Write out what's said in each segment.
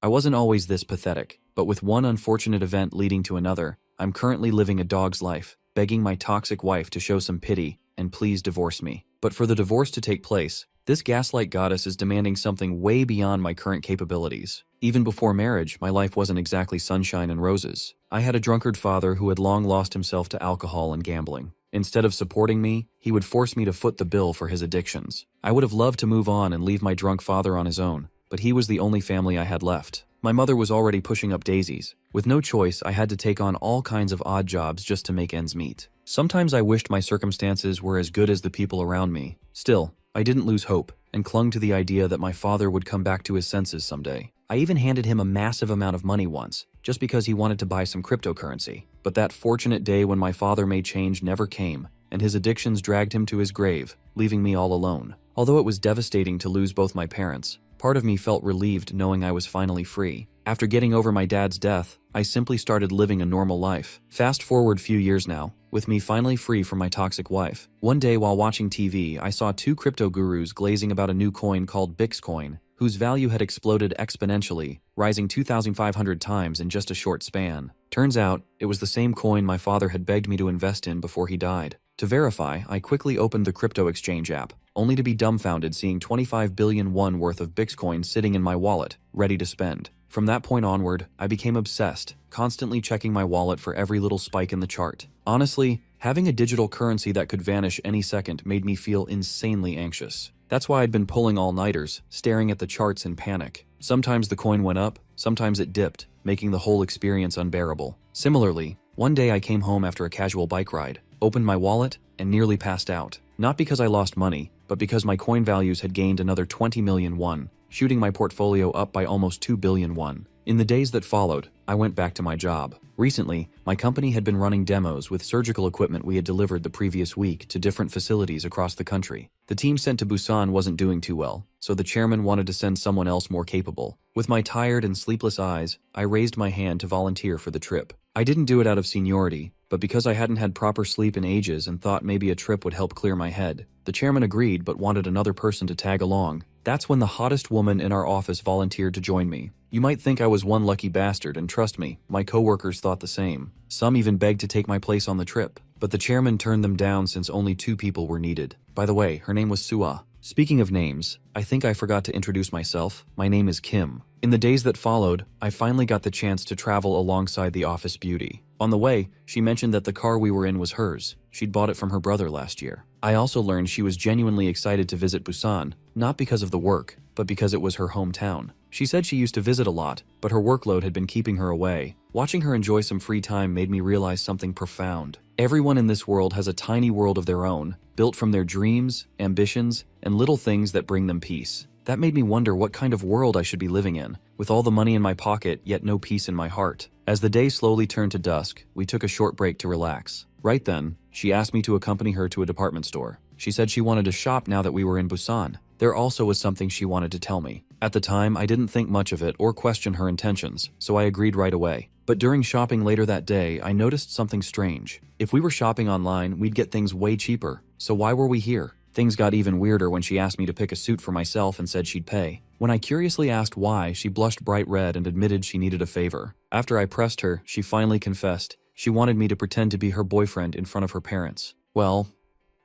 I wasn't always this pathetic, but with one unfortunate event leading to another, I'm currently living a dog's life, begging my toxic wife to show some pity and please divorce me. But for the divorce to take place, this gaslight goddess is demanding something way beyond my current capabilities. Even before marriage, my life wasn't exactly sunshine and roses. I had a drunkard father who had long lost himself to alcohol and gambling. Instead of supporting me, he would force me to foot the bill for his addictions. I would have loved to move on and leave my drunk father on his own, but he was the only family I had left. My mother was already pushing up daisies. With no choice, I had to take on all kinds of odd jobs just to make ends meet. Sometimes I wished my circumstances were as good as the people around me. Still, I didn't lose hope and clung to the idea that my father would come back to his senses someday. I even handed him a massive amount of money once, just because he wanted to buy some cryptocurrency. But that fortunate day when my father made change never came, and his addictions dragged him to his grave, leaving me all alone. Although it was devastating to lose both my parents, part of me felt relieved knowing I was finally free. After getting over my dad's death, I simply started living a normal life. Fast forward few years now, with me finally free from my toxic wife. One day while watching TV, I saw two crypto gurus glazing about a new coin called Bitcoin, whose value had exploded exponentially, rising 2,500 times in just a short span. Turns out, it was the same coin my father had begged me to invest in before he died. To verify, I quickly opened the crypto exchange app, only to be dumbfounded seeing 25 billion won worth of Bitcoin sitting in my wallet, ready to spend. From that point onward, I became obsessed, constantly checking my wallet for every little spike in the chart. Honestly, having a digital currency that could vanish any second made me feel insanely anxious. That's why I'd been pulling all-nighters, staring at the charts in panic. Sometimes the coin went up, sometimes it dipped, making the whole experience unbearable. Similarly, one day I came home after a casual bike ride, opened my wallet, and nearly passed out. Not because I lost money, but because my coin values had gained another 20 million won, shooting my portfolio up by almost 2 billion won. In the days that followed, I went back to my job. Recently, my company had been running demos with surgical equipment we had delivered the previous week to different facilities across the country. The team sent to Busan wasn't doing too well, so the chairman wanted to send someone else more capable. With my tired and sleepless eyes, I raised my hand to volunteer for the trip. I didn't do it out of seniority, but because I hadn't had proper sleep in ages and thought maybe a trip would help clear my head. The chairman agreed but wanted another person to tag along. That's when the hottest woman in our office volunteered to join me. You might think I was one lucky bastard, and trust me, my coworkers thought the same. Some even begged to take my place on the trip, but the chairman turned them down since only 2 people were needed. By the way, her name was Sua. Speaking of names, I think I forgot to introduce myself. My name is Kim. In the days that followed, I finally got the chance to travel alongside the office beauty. On the way, she mentioned that the car we were in was hers. She'd bought it from her brother last year. I also learned she was genuinely excited to visit Busan, not because of the work, but because it was her hometown. She said she used to visit a lot, but her workload had been keeping her away. Watching her enjoy some free time made me realize something profound. Everyone in this world has a tiny world of their own, built from their dreams, ambitions, and little things that bring them peace. That made me wonder what kind of world I should be living in, with all the money in my pocket yet no peace in my heart. As the day slowly turned to dusk, we took a short break to relax. Right then, she asked me to accompany her to a department store. She said she wanted to shop now that we were in Busan. There also was something she wanted to tell me. At the time, I didn't think much of it or question her intentions, so I agreed right away. But during shopping later that day, I noticed something strange. If we were shopping online, we'd get things way cheaper. So why were we here? Things got even weirder when she asked me to pick a suit for myself and said she'd pay. When I curiously asked why, she blushed bright red and admitted she needed a favor. After I pressed her, she finally confessed. She wanted me to pretend to be her boyfriend in front of her parents. Well,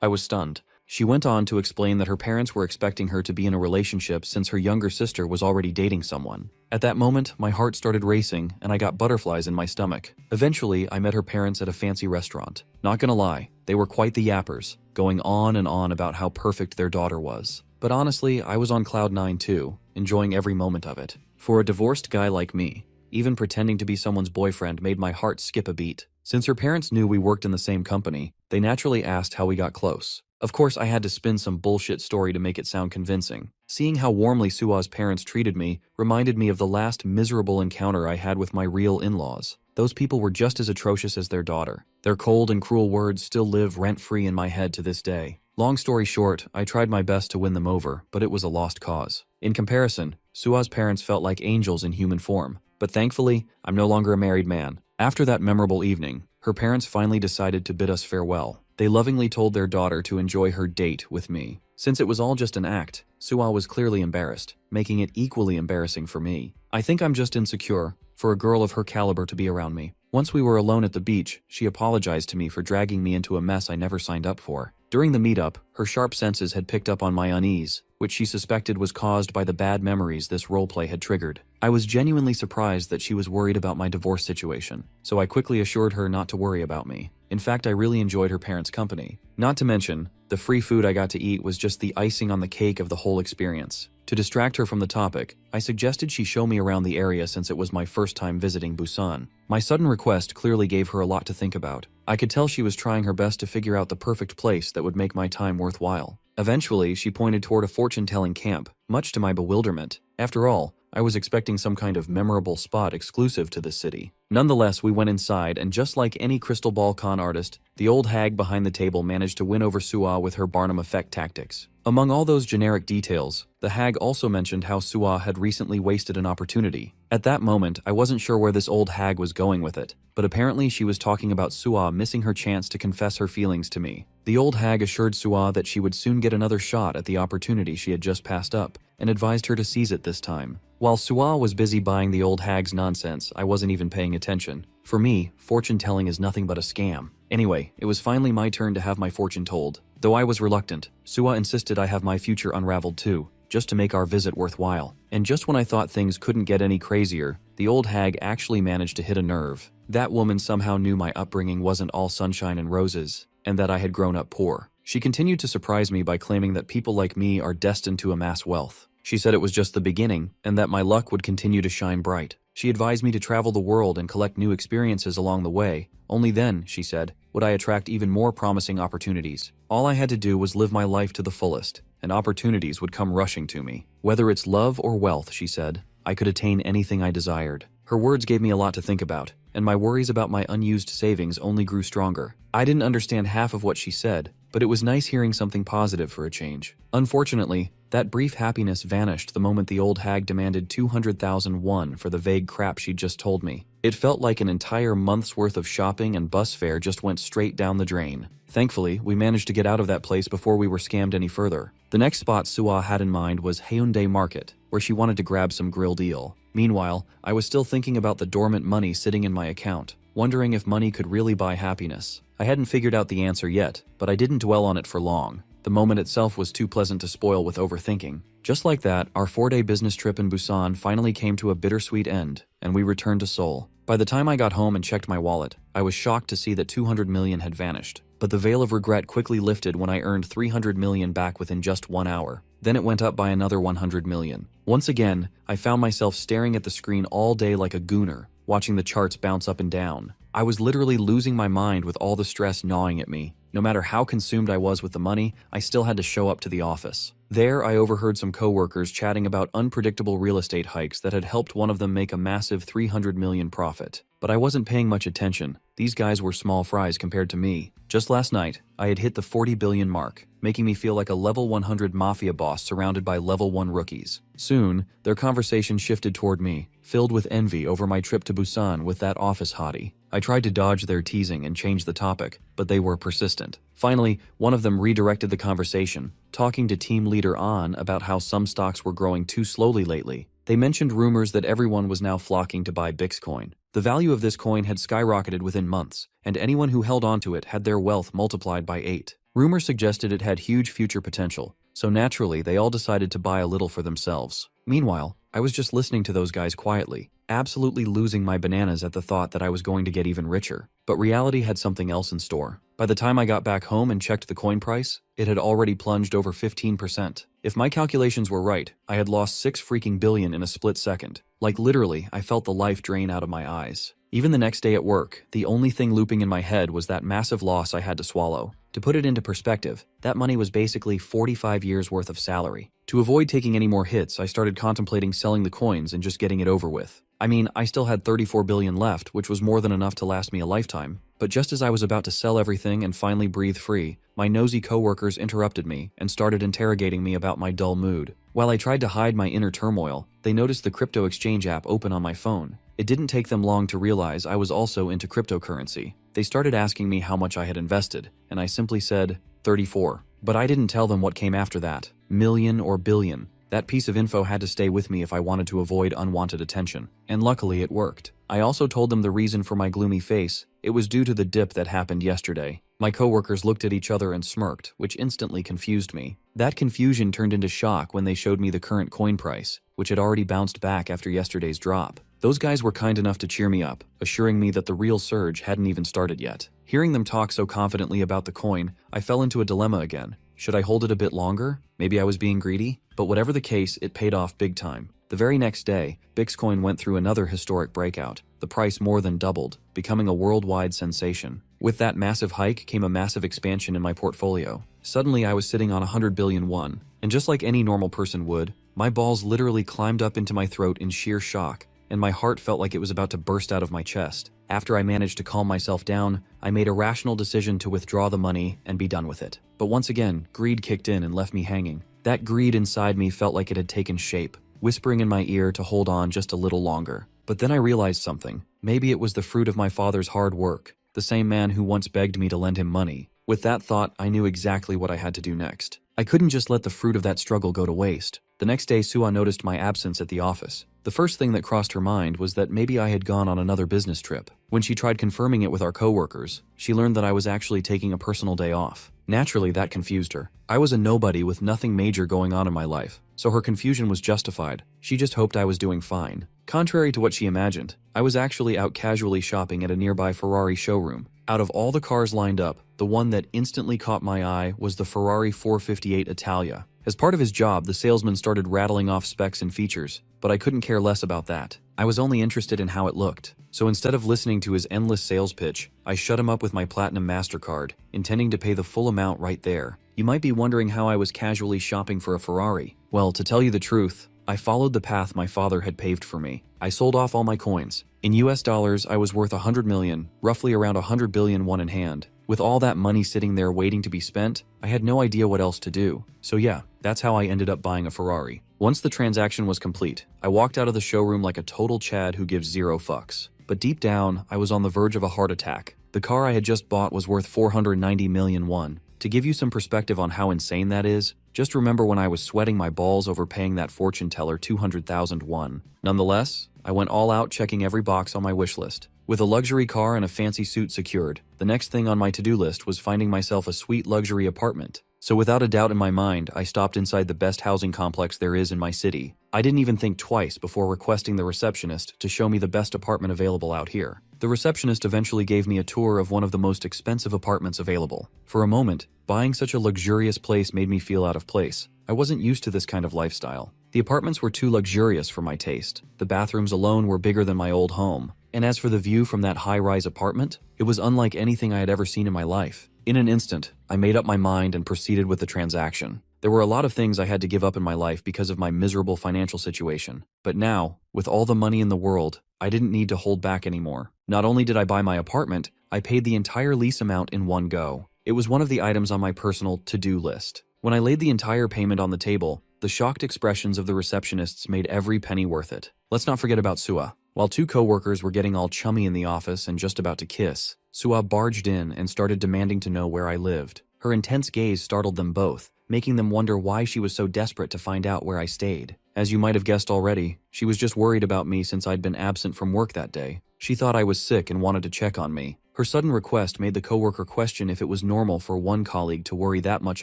I was stunned. She went on to explain that her parents were expecting her to be in a relationship since her younger sister was already dating someone. At that moment, my heart started racing and I got butterflies in my stomach. Eventually, I met her parents at a fancy restaurant. Not gonna lie, they were quite the yappers, going on and on about how perfect their daughter was. But honestly, I was on cloud 9 too, enjoying every moment of it. For a divorced guy like me, even pretending to be someone's boyfriend made my heart skip a beat. Since her parents knew we worked in the same company, they naturally asked how we got close. Of course, I had to spin some bullshit story to make it sound convincing. Seeing how warmly Sua's parents treated me reminded me of the last miserable encounter I had with my real in-laws. Those people were just as atrocious as their daughter. Their cold and cruel words still live rent-free in my head to this day. Long story short, I tried my best to win them over, but it was a lost cause. In comparison, Sua's parents felt like angels in human form. But thankfully, I'm no longer a married man. After that memorable evening, her parents finally decided to bid us farewell. They lovingly told their daughter to enjoy her date with me. Since it was all just an act, Suwa was clearly embarrassed, making it equally embarrassing for me. I think I'm just insecure for a girl of her caliber to be around me. Once we were alone at the beach, she apologized to me for dragging me into a mess I never signed up for. During the meetup, her sharp senses had picked up on my unease, which she suspected was caused by the bad memories this roleplay had triggered. I was genuinely surprised that she was worried about my divorce situation, so I quickly assured her not to worry about me. In fact, I really enjoyed her parents' company. Not to mention, the free food I got to eat was just the icing on the cake of the whole experience. To distract her from the topic, I suggested she show me around the area since it was my first time visiting Busan. My sudden request clearly gave her a lot to think about. I could tell she was trying her best to figure out the perfect place that would make my time worthwhile. Eventually, she pointed toward a fortune-telling camp, much to my bewilderment. After all, I was expecting some kind of memorable spot exclusive to this city. Nonetheless, we went inside, and just like any crystal ball con artist, the old hag behind the table managed to win over Suwa with her Barnum effect tactics. Among all those generic details, the hag also mentioned how Suwa had recently wasted an opportunity. At that moment, I wasn't sure where this old hag was going with it, but apparently she was talking about Suwa missing her chance to confess her feelings to me. The old hag assured Suwa that she would soon get another shot at the opportunity she had just passed up, and advised her to seize it this time. While Suwa was busy buying the old hag's nonsense, I wasn't even paying attention. For me, fortune-telling is nothing but a scam. Anyway, it was finally my turn to have my fortune told. Though I was reluctant, Suwa insisted I have my future unraveled too, just to make our visit worthwhile. And just when I thought things couldn't get any crazier, the old hag actually managed to hit a nerve. That woman somehow knew my upbringing wasn't all sunshine and roses, and that I had grown up poor. She continued to surprise me by claiming that people like me are destined to amass wealth. She said it was just the beginning, and that my luck would continue to shine bright. She advised me to travel the world and collect new experiences along the way. Only then, she said, would I attract even more promising opportunities. All I had to do was live my life to the fullest, and opportunities would come rushing to me. Whether it's love or wealth, she said, I could attain anything I desired. Her words gave me a lot to think about, and my worries about my unused savings only grew stronger. I didn't understand half of what she said, but it was nice hearing something positive for a change. Unfortunately, that brief happiness vanished the moment the old hag demanded 200,000 won for the vague crap she'd just told me. It felt like an entire month's worth of shopping and bus fare just went straight down the drain. Thankfully, we managed to get out of that place before we were scammed any further. The next spot Suwa had in mind was Haeundae Market, where she wanted to grab some grill deal. Meanwhile, I was still thinking about the dormant money sitting in my account, wondering if money could really buy happiness. I hadn't figured out the answer yet, but I didn't dwell on it for long. The moment itself was too pleasant to spoil with overthinking. Just like that, our 4-day business trip in Busan finally came to a bittersweet end, and we returned to Seoul. By the time I got home and checked my wallet, I was shocked to see that 200 million had vanished. But the veil of regret quickly lifted when I earned 300 million back within just 1 hour. Then it went up by another 100 million. Once again, I found myself staring at the screen all day like a gooner, watching the charts bounce up and down. I was literally losing my mind with all the stress gnawing at me. No matter how consumed I was with the money, I still had to show up to the office. There, I overheard some coworkers chatting about unpredictable real estate hikes that had helped one of them make a massive 300 million profit. But I wasn't paying much attention. These guys were small fries compared to me. Just last night, I had hit the 40 billion mark, making me feel like a level 100 mafia boss surrounded by level 1 rookies. Soon, their conversation shifted toward me, filled with envy over my trip to Busan with that office hottie. I tried to dodge their teasing and change the topic, but they were persistent. Finally, one of them redirected the conversation, talking to team leader An about how some stocks were growing too slowly lately. They mentioned rumors that everyone was now flocking to buy Bitcoin. The value of this coin had skyrocketed within months, and anyone who held onto it had their wealth multiplied by 8. Rumors suggested it had huge future potential, so naturally they all decided to buy a little for themselves. Meanwhile, I was just listening to those guys quietly, absolutely losing my bananas at the thought that I was going to get even richer. But reality had something else in store. By the time I got back home and checked the coin price, it had already plunged over 15%. If my calculations were right, I had lost 6 freaking billion in a split second. Like literally, I felt the life drain out of my eyes. Even the next day at work, the only thing looping in my head was that massive loss I had to swallow. To put it into perspective, that money was basically 45 years worth of salary. To avoid taking any more hits, I started contemplating selling the coins and just getting it over with. I mean, I still had 34 billion left, which was more than enough to last me a lifetime. But just as I was about to sell everything and finally breathe free, my nosy coworkers interrupted me and started interrogating me about my dull mood. While I tried to hide my inner turmoil, they noticed the crypto exchange app open on my phone. It didn't take them long to realize I was also into cryptocurrency. They started asking me how much I had invested, and I simply said, 34. But I didn't tell them what came after that, million or billion. That piece of info had to stay with me if I wanted to avoid unwanted attention, and luckily it worked. I also told them the reason for my gloomy face. It was due to the dip that happened yesterday. My coworkers looked at each other and smirked, which instantly confused me. That confusion turned into shock when they showed me the current coin price, which had already bounced back after yesterday's drop. Those guys were kind enough to cheer me up, assuring me that the real surge hadn't even started yet. Hearing them talk so confidently about the coin, I fell into a dilemma again. Should I hold it a bit longer? Maybe I was being greedy? But whatever the case, it paid off big time. The very next day, Bitcoin went through another historic breakout. The price more than doubled, becoming a worldwide sensation. With that massive hike came a massive expansion in my portfolio. Suddenly I was sitting on 100 billion won, and just like any normal person would, my balls literally climbed up into my throat in sheer shock, and my heart felt like it was about to burst out of my chest. After I managed to calm myself down, I made a rational decision to withdraw the money and be done with it. But once again, greed kicked in and left me hanging. That greed inside me felt like it had taken shape, whispering in my ear to hold on just a little longer. But then I realized something. Maybe it was the fruit of my father's hard work, the same man who once begged me to lend him money. With that thought, I knew exactly what I had to do next. I couldn't just let the fruit of that struggle go to waste. The next day, Sua noticed my absence at the office. The first thing that crossed her mind was that maybe I had gone on another business trip. When she tried confirming it with our coworkers, she learned that I was actually taking a personal day off. Naturally, that confused her. I was a nobody with nothing major going on in my life, so her confusion was justified. She just hoped I was doing fine. Contrary to what she imagined, I was actually out casually shopping at a nearby Ferrari showroom. Out of all the cars lined up, the one that instantly caught my eye was the Ferrari 458 Italia. As part of his job, the salesman started rattling off specs and features, but I couldn't care less about that. I was only interested in how it looked. So instead of listening to his endless sales pitch, I shut him up with my Platinum MasterCard, intending to pay the full amount right there. You might be wondering how I was casually shopping for a Ferrari. Well, to tell you the truth, I followed the path my father had paved for me. I sold off all my coins. In US dollars, I was worth 100 million, roughly around 100 billion won in hand. With all that money sitting there waiting to be spent, I had no idea what else to do. So yeah, that's how I ended up buying a Ferrari. Once the transaction was complete, I walked out of the showroom like a total Chad who gives zero fucks. But deep down, I was on the verge of a heart attack. The car I had just bought was worth 490 million won. To give you some perspective on how insane that is, just remember when I was sweating my balls over paying that fortune teller 200,000 won. Nonetheless, I went all out checking every box on my wish list. With a luxury car and a fancy suit secured, the next thing on my to-do list was finding myself a sweet luxury apartment. So without a doubt in my mind, I stopped inside the best housing complex there is in my city. I didn't even think twice before requesting the receptionist to show me the best apartment available out here. The receptionist eventually gave me a tour of one of the most expensive apartments available. For a moment, buying such a luxurious place made me feel out of place. I wasn't used to this kind of lifestyle. The apartments were too luxurious for my taste. The bathrooms alone were bigger than my old home. And as for the view from that high-rise apartment, it was unlike anything I had ever seen in my life. In an instant, I made up my mind and proceeded with the transaction. There were a lot of things I had to give up in my life because of my miserable financial situation. But now, with all the money in the world, I didn't need to hold back anymore. Not only did I buy my apartment, I paid the entire lease amount in one go. It was one of the items on my personal to-do list. When I laid the entire payment on the table, the shocked expressions of the receptionists made every penny worth it. Let's not forget about Sua. While two coworkers were getting all chummy in the office and just about to kiss, Sua barged in and started demanding to know where I lived. Her intense gaze startled them both, making them wonder why she was so desperate to find out where I stayed. As you might have guessed already, she was just worried about me since I'd been absent from work that day. She thought I was sick and wanted to check on me. Her sudden request made the coworker question if it was normal for one colleague to worry that much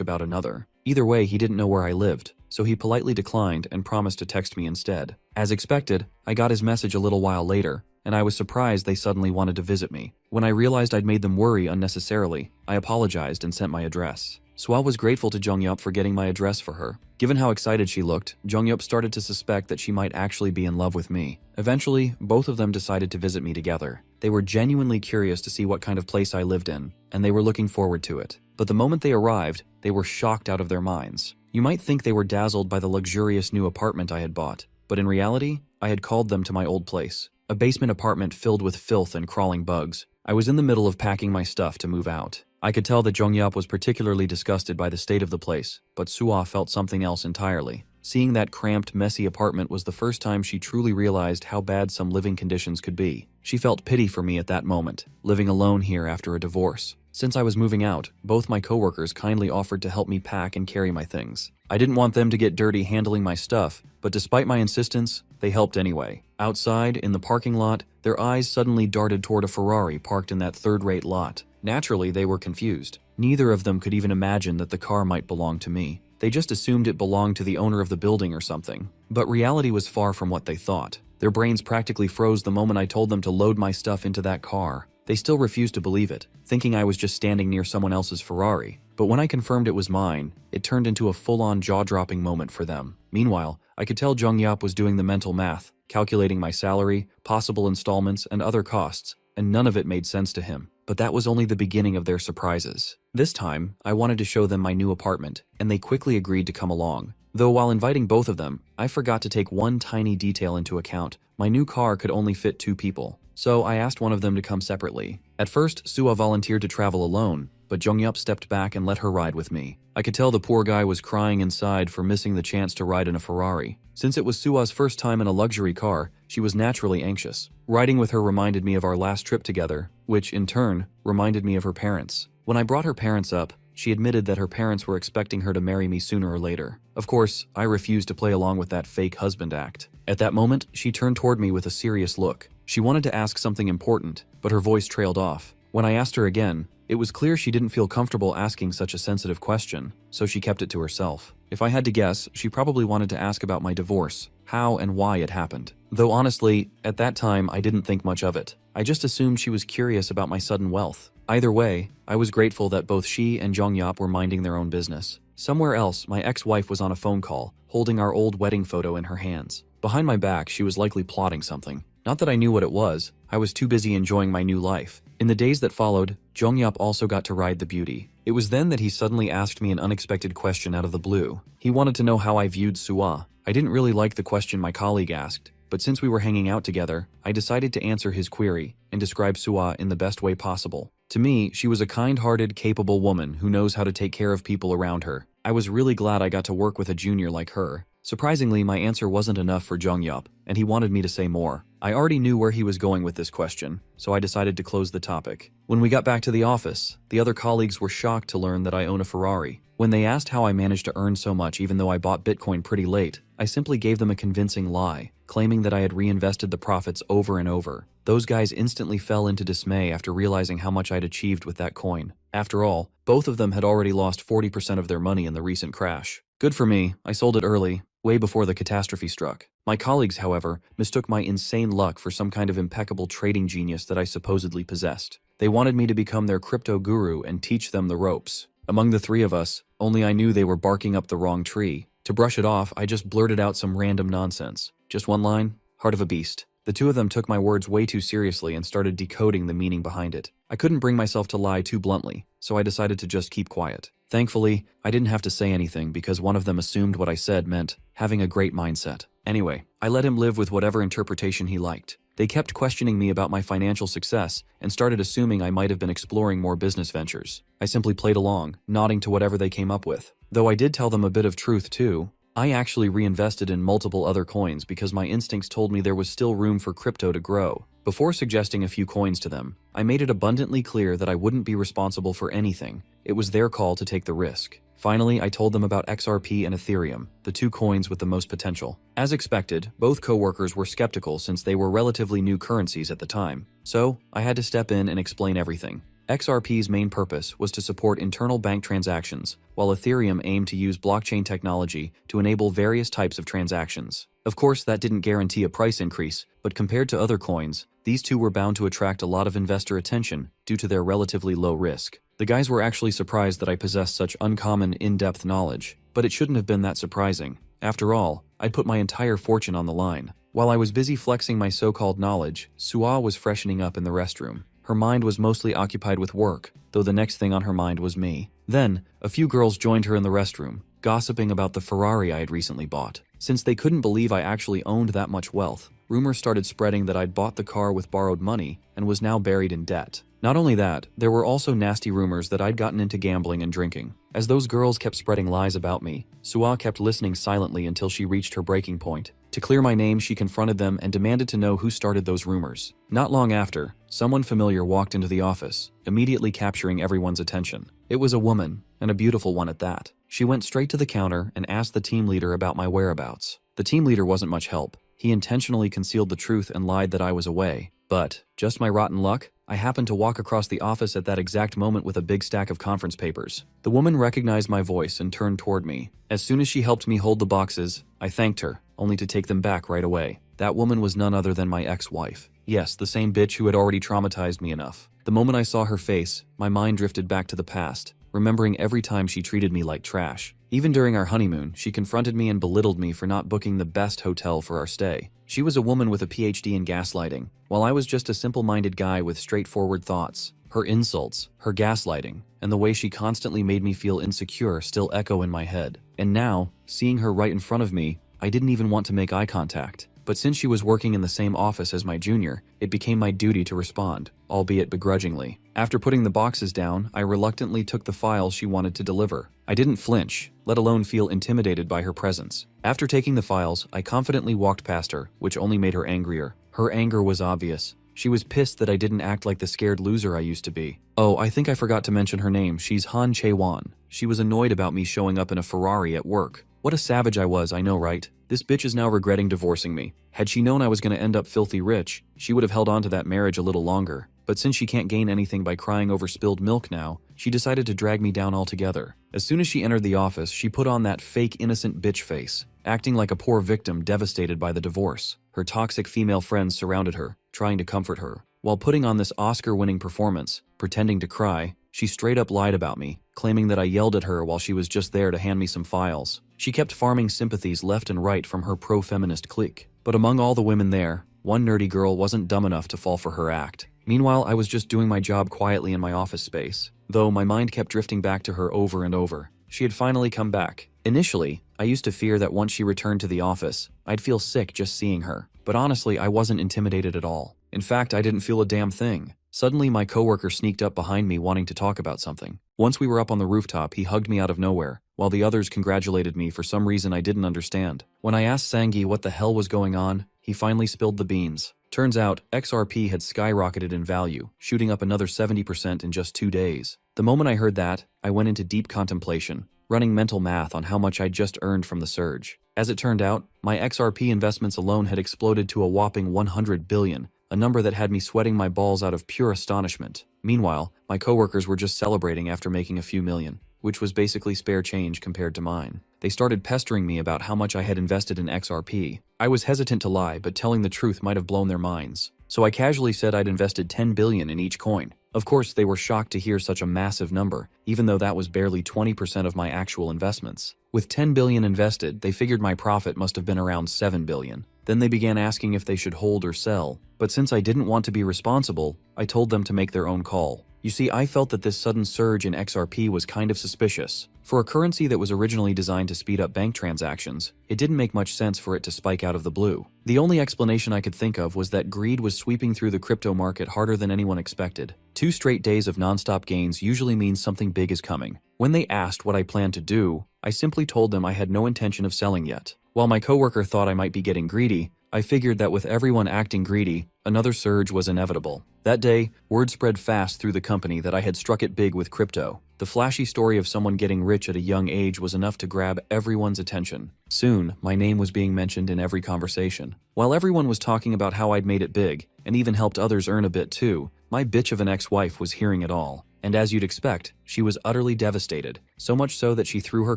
about another. Either way, he didn't know where I lived, so he politely declined and promised to text me instead. As expected, I got his message a little while later, and I was surprised they suddenly wanted to visit me. When I realized I'd made them worry unnecessarily, I apologized and sent my address. Swa was grateful to Jongyup for getting my address for her. Given how excited she looked, Jongyup started to suspect that she might actually be in love with me. Eventually, both of them decided to visit me together. They were genuinely curious to see what kind of place I lived in, and they were looking forward to it. But the moment they arrived, they were shocked out of their minds. You might think they were dazzled by the luxurious new apartment I had bought, but in reality, I had called them to my old place. A basement apartment filled with filth and crawling bugs. I was in the middle of packing my stuff to move out. I could tell that Jongyup was particularly disgusted by the state of the place, but Sua felt something else entirely. Seeing that cramped, messy apartment was the first time she truly realized how bad some living conditions could be. She felt pity for me at that moment, living alone here after a divorce. Since I was moving out, both my coworkers kindly offered to help me pack and carry my things. I didn't want them to get dirty handling my stuff, but despite my insistence, they helped anyway. Outside, in the parking lot, their eyes suddenly darted toward a Ferrari parked in that third-rate lot. Naturally, they were confused. Neither of them could even imagine that the car might belong to me. They just assumed it belonged to the owner of the building or something. But reality was far from what they thought. Their brains practically froze the moment I told them to load my stuff into that car. They still refused to believe it, thinking I was just standing near someone else's Ferrari. But when I confirmed it was mine, it turned into a full-on jaw-dropping moment for them. Meanwhile, I could tell Jung-Yap was doing the mental math, calculating my salary, possible installments, and other costs, and none of it made sense to him. But that was only the beginning of their surprises. This time, I wanted to show them my new apartment, and they quickly agreed to come along. Though while inviting both of them, I forgot to take one tiny detail into account. My new car could only fit 2 people, so I asked one of them to come separately. At first, Sua volunteered to travel alone, but Jung-Yup stepped back and let her ride with me. I could tell the poor guy was crying inside for missing the chance to ride in a Ferrari. Since it was Sua's first time in a luxury car, she was naturally anxious. Riding with her reminded me of our last trip together, which, in turn, reminded me of her parents. When I brought her parents up, she admitted that her parents were expecting her to marry me sooner or later. Of course, I refused to play along with that fake husband act. At that moment, she turned toward me with a serious look. She wanted to ask something important, but her voice trailed off. When I asked her again, it was clear she didn't feel comfortable asking such a sensitive question, so she kept it to herself. If I had to guess, she probably wanted to ask about my divorce, how and why it happened. Though honestly, at that time I didn't think much of it. I just assumed she was curious about my sudden wealth. Either way, I was grateful that both she and Jong-Yap were minding their own business. Somewhere else, my ex-wife was on a phone call, holding our old wedding photo in her hands. Behind my back, she was likely plotting something. Not that I knew what it was, I was too busy enjoying my new life. In the days that followed, Jong-Yap also got to ride the beauty. It was then that he suddenly asked me an unexpected question out of the blue. He wanted to know how I viewed Sua. I didn't really like the question my colleague asked, but since we were hanging out together, I decided to answer his query and describe Sua in the best way possible. To me, she was a kind-hearted, capable woman who knows how to take care of people around her. I was really glad I got to work with a junior like her. Surprisingly, my answer wasn't enough for Jong-Yup, and he wanted me to say more. I already knew where he was going with this question, so I decided to close the topic. When we got back to the office, the other colleagues were shocked to learn that I own a Ferrari. When they asked how I managed to earn so much even though I bought Bitcoin pretty late, I simply gave them a convincing lie, claiming that I had reinvested the profits over and over. Those guys instantly fell into dismay after realizing how much I'd achieved with that coin. After all, both of them had already lost 40% of their money in the recent crash. Good for me, I sold it early, way before the catastrophe struck. My colleagues, however, mistook my insane luck for some kind of impeccable trading genius that I supposedly possessed. They wanted me to become their crypto guru and teach them the ropes. Among the three of us, only I knew they were barking up the wrong tree. To brush it off, I just blurted out some random nonsense. Just one line, heart of a beast. The two of them took my words way too seriously and started decoding the meaning behind it. I couldn't bring myself to lie too bluntly, so I decided to just keep quiet. Thankfully, I didn't have to say anything because one of them assumed what I said meant having a great mindset. Anyway, I let him live with whatever interpretation he liked. They kept questioning me about my financial success and started assuming I might have been exploring more business ventures. I simply played along, nodding to whatever they came up with. Though I did tell them a bit of truth too. I actually reinvested in multiple other coins because my instincts told me there was still room for crypto to grow. Before suggesting a few coins to them, I made it abundantly clear that I wouldn't be responsible for anything. It was their call to take the risk. Finally, I told them about XRP and Ethereum, the two coins with the most potential. As expected, both coworkers were skeptical since they were relatively new currencies at the time. So, I had to step in and explain everything. XRP's main purpose was to support internal bank transactions, while Ethereum aimed to use blockchain technology to enable various types of transactions. Of course, that didn't guarantee a price increase, but compared to other coins, these two were bound to attract a lot of investor attention due to their relatively low risk. The guys were actually surprised that I possessed such uncommon, in-depth knowledge, but it shouldn't have been that surprising. After all, I'd put my entire fortune on the line. While I was busy flexing my so-called knowledge, Sua was freshening up in the restroom. Her mind was mostly occupied with work, though the next thing on her mind was me. Then, a few girls joined her in the restroom, gossiping about the Ferrari I had recently bought. Since they couldn't believe I actually owned that much wealth, rumors started spreading that I'd bought the car with borrowed money and was now buried in debt. Not only that, there were also nasty rumors that I'd gotten into gambling and drinking. As those girls kept spreading lies about me, Sua kept listening silently until she reached her breaking point. To clear my name, she confronted them and demanded to know who started those rumors. Not long after, someone familiar walked into the office, immediately capturing everyone's attention. It was a woman, and a beautiful one at that. She went straight to the counter and asked the team leader about my whereabouts. The team leader wasn't much help. He intentionally concealed the truth and lied that I was away. But, just my rotten luck, I happened to walk across the office at that exact moment with a big stack of conference papers. The woman recognized my voice and turned toward me. As soon as she helped me hold the boxes, I thanked her, only to take them back right away. That woman was none other than my ex-wife. Yes, the same bitch who had already traumatized me enough. The moment I saw her face, my mind drifted back to the past, remembering every time she treated me like trash. Even during our honeymoon, she confronted me and belittled me for not booking the best hotel for our stay. She was a woman with a PhD in gaslighting, while I was just a simple-minded guy with straightforward thoughts. Her insults, her gaslighting, and the way she constantly made me feel insecure still echo in my head. And now, seeing her right in front of me, I didn't even want to make eye contact. But since she was working in the same office as my junior, it became my duty to respond, albeit begrudgingly. After putting the boxes down, I reluctantly took the files she wanted to deliver. I didn't flinch, let alone feel intimidated by her presence. After taking the files, I confidently walked past her, which only made her angrier. Her anger was obvious. She was pissed that I didn't act like the scared loser I used to be. Oh, I think I forgot to mention her name. She's Han Chae-won. She was annoyed about me showing up in a Ferrari at work. What a savage I was, I know, right? This bitch is now regretting divorcing me. Had she known I was going to end up filthy rich, she would have held on to that marriage a little longer. But since she can't gain anything by crying over spilled milk now, she decided to drag me down altogether. As soon as she entered the office, she put on that fake innocent bitch face, acting like a poor victim devastated by the divorce. Her toxic female friends surrounded her, trying to comfort her. While putting on this Oscar-winning performance, pretending to cry, she straight up lied about me, claiming that I yelled at her while she was just there to hand me some files. She kept farming sympathies left and right from her pro-feminist clique. But among all the women there, one nerdy girl wasn't dumb enough to fall for her act. Meanwhile, I was just doing my job quietly in my office space, though my mind kept drifting back to her over and over. She had finally come back. Initially, I used to fear that once she returned to the office, I'd feel sick just seeing her. But honestly, I wasn't intimidated at all. In fact, I didn't feel a damn thing. Suddenly, my coworker sneaked up behind me wanting to talk about something. Once we were up on the rooftop, he hugged me out of nowhere, while the others congratulated me for some reason I didn't understand. When I asked Sangi what the hell was going on, he finally spilled the beans. Turns out, XRP had skyrocketed in value, shooting up another 70% in just 2 days. The moment I heard that, I went into deep contemplation, running mental math on how much I'd just earned from the surge. As it turned out, my XRP investments alone had exploded to a whopping 100 billion, a number that had me sweating my balls out of pure astonishment. Meanwhile, my coworkers were just celebrating after making a few million, which was basically spare change compared to mine. They started pestering me about how much I had invested in XRP. I was hesitant to lie, but telling the truth might have blown their minds. So I casually said I'd invested 10 billion in each coin. Of course, they were shocked to hear such a massive number, even though that was barely 20% of my actual investments. With 10 billion invested, they figured my profit must have been around 7 billion. Then they began asking if they should hold or sell. But since I didn't want to be responsible, I told them to make their own call. You see, I felt that this sudden surge in XRP was kind of suspicious. For a currency that was originally designed to speed up bank transactions, it didn't make much sense for it to spike out of the blue. The only explanation I could think of was that greed was sweeping through the crypto market harder than anyone expected. 2 straight days of nonstop gains usually means something big is coming. When they asked what I planned to do, I simply told them I had no intention of selling yet. While my coworker thought I might be getting greedy, I figured that with everyone acting greedy, another surge was inevitable. That day, word spread fast through the company that I had struck it big with crypto. The flashy story of someone getting rich at a young age was enough to grab everyone's attention. Soon, my name was being mentioned in every conversation. While everyone was talking about how I'd made it big, and even helped others earn a bit too, my bitch of an ex-wife was hearing it all. And as you'd expect, she was utterly devastated, so much so that she threw her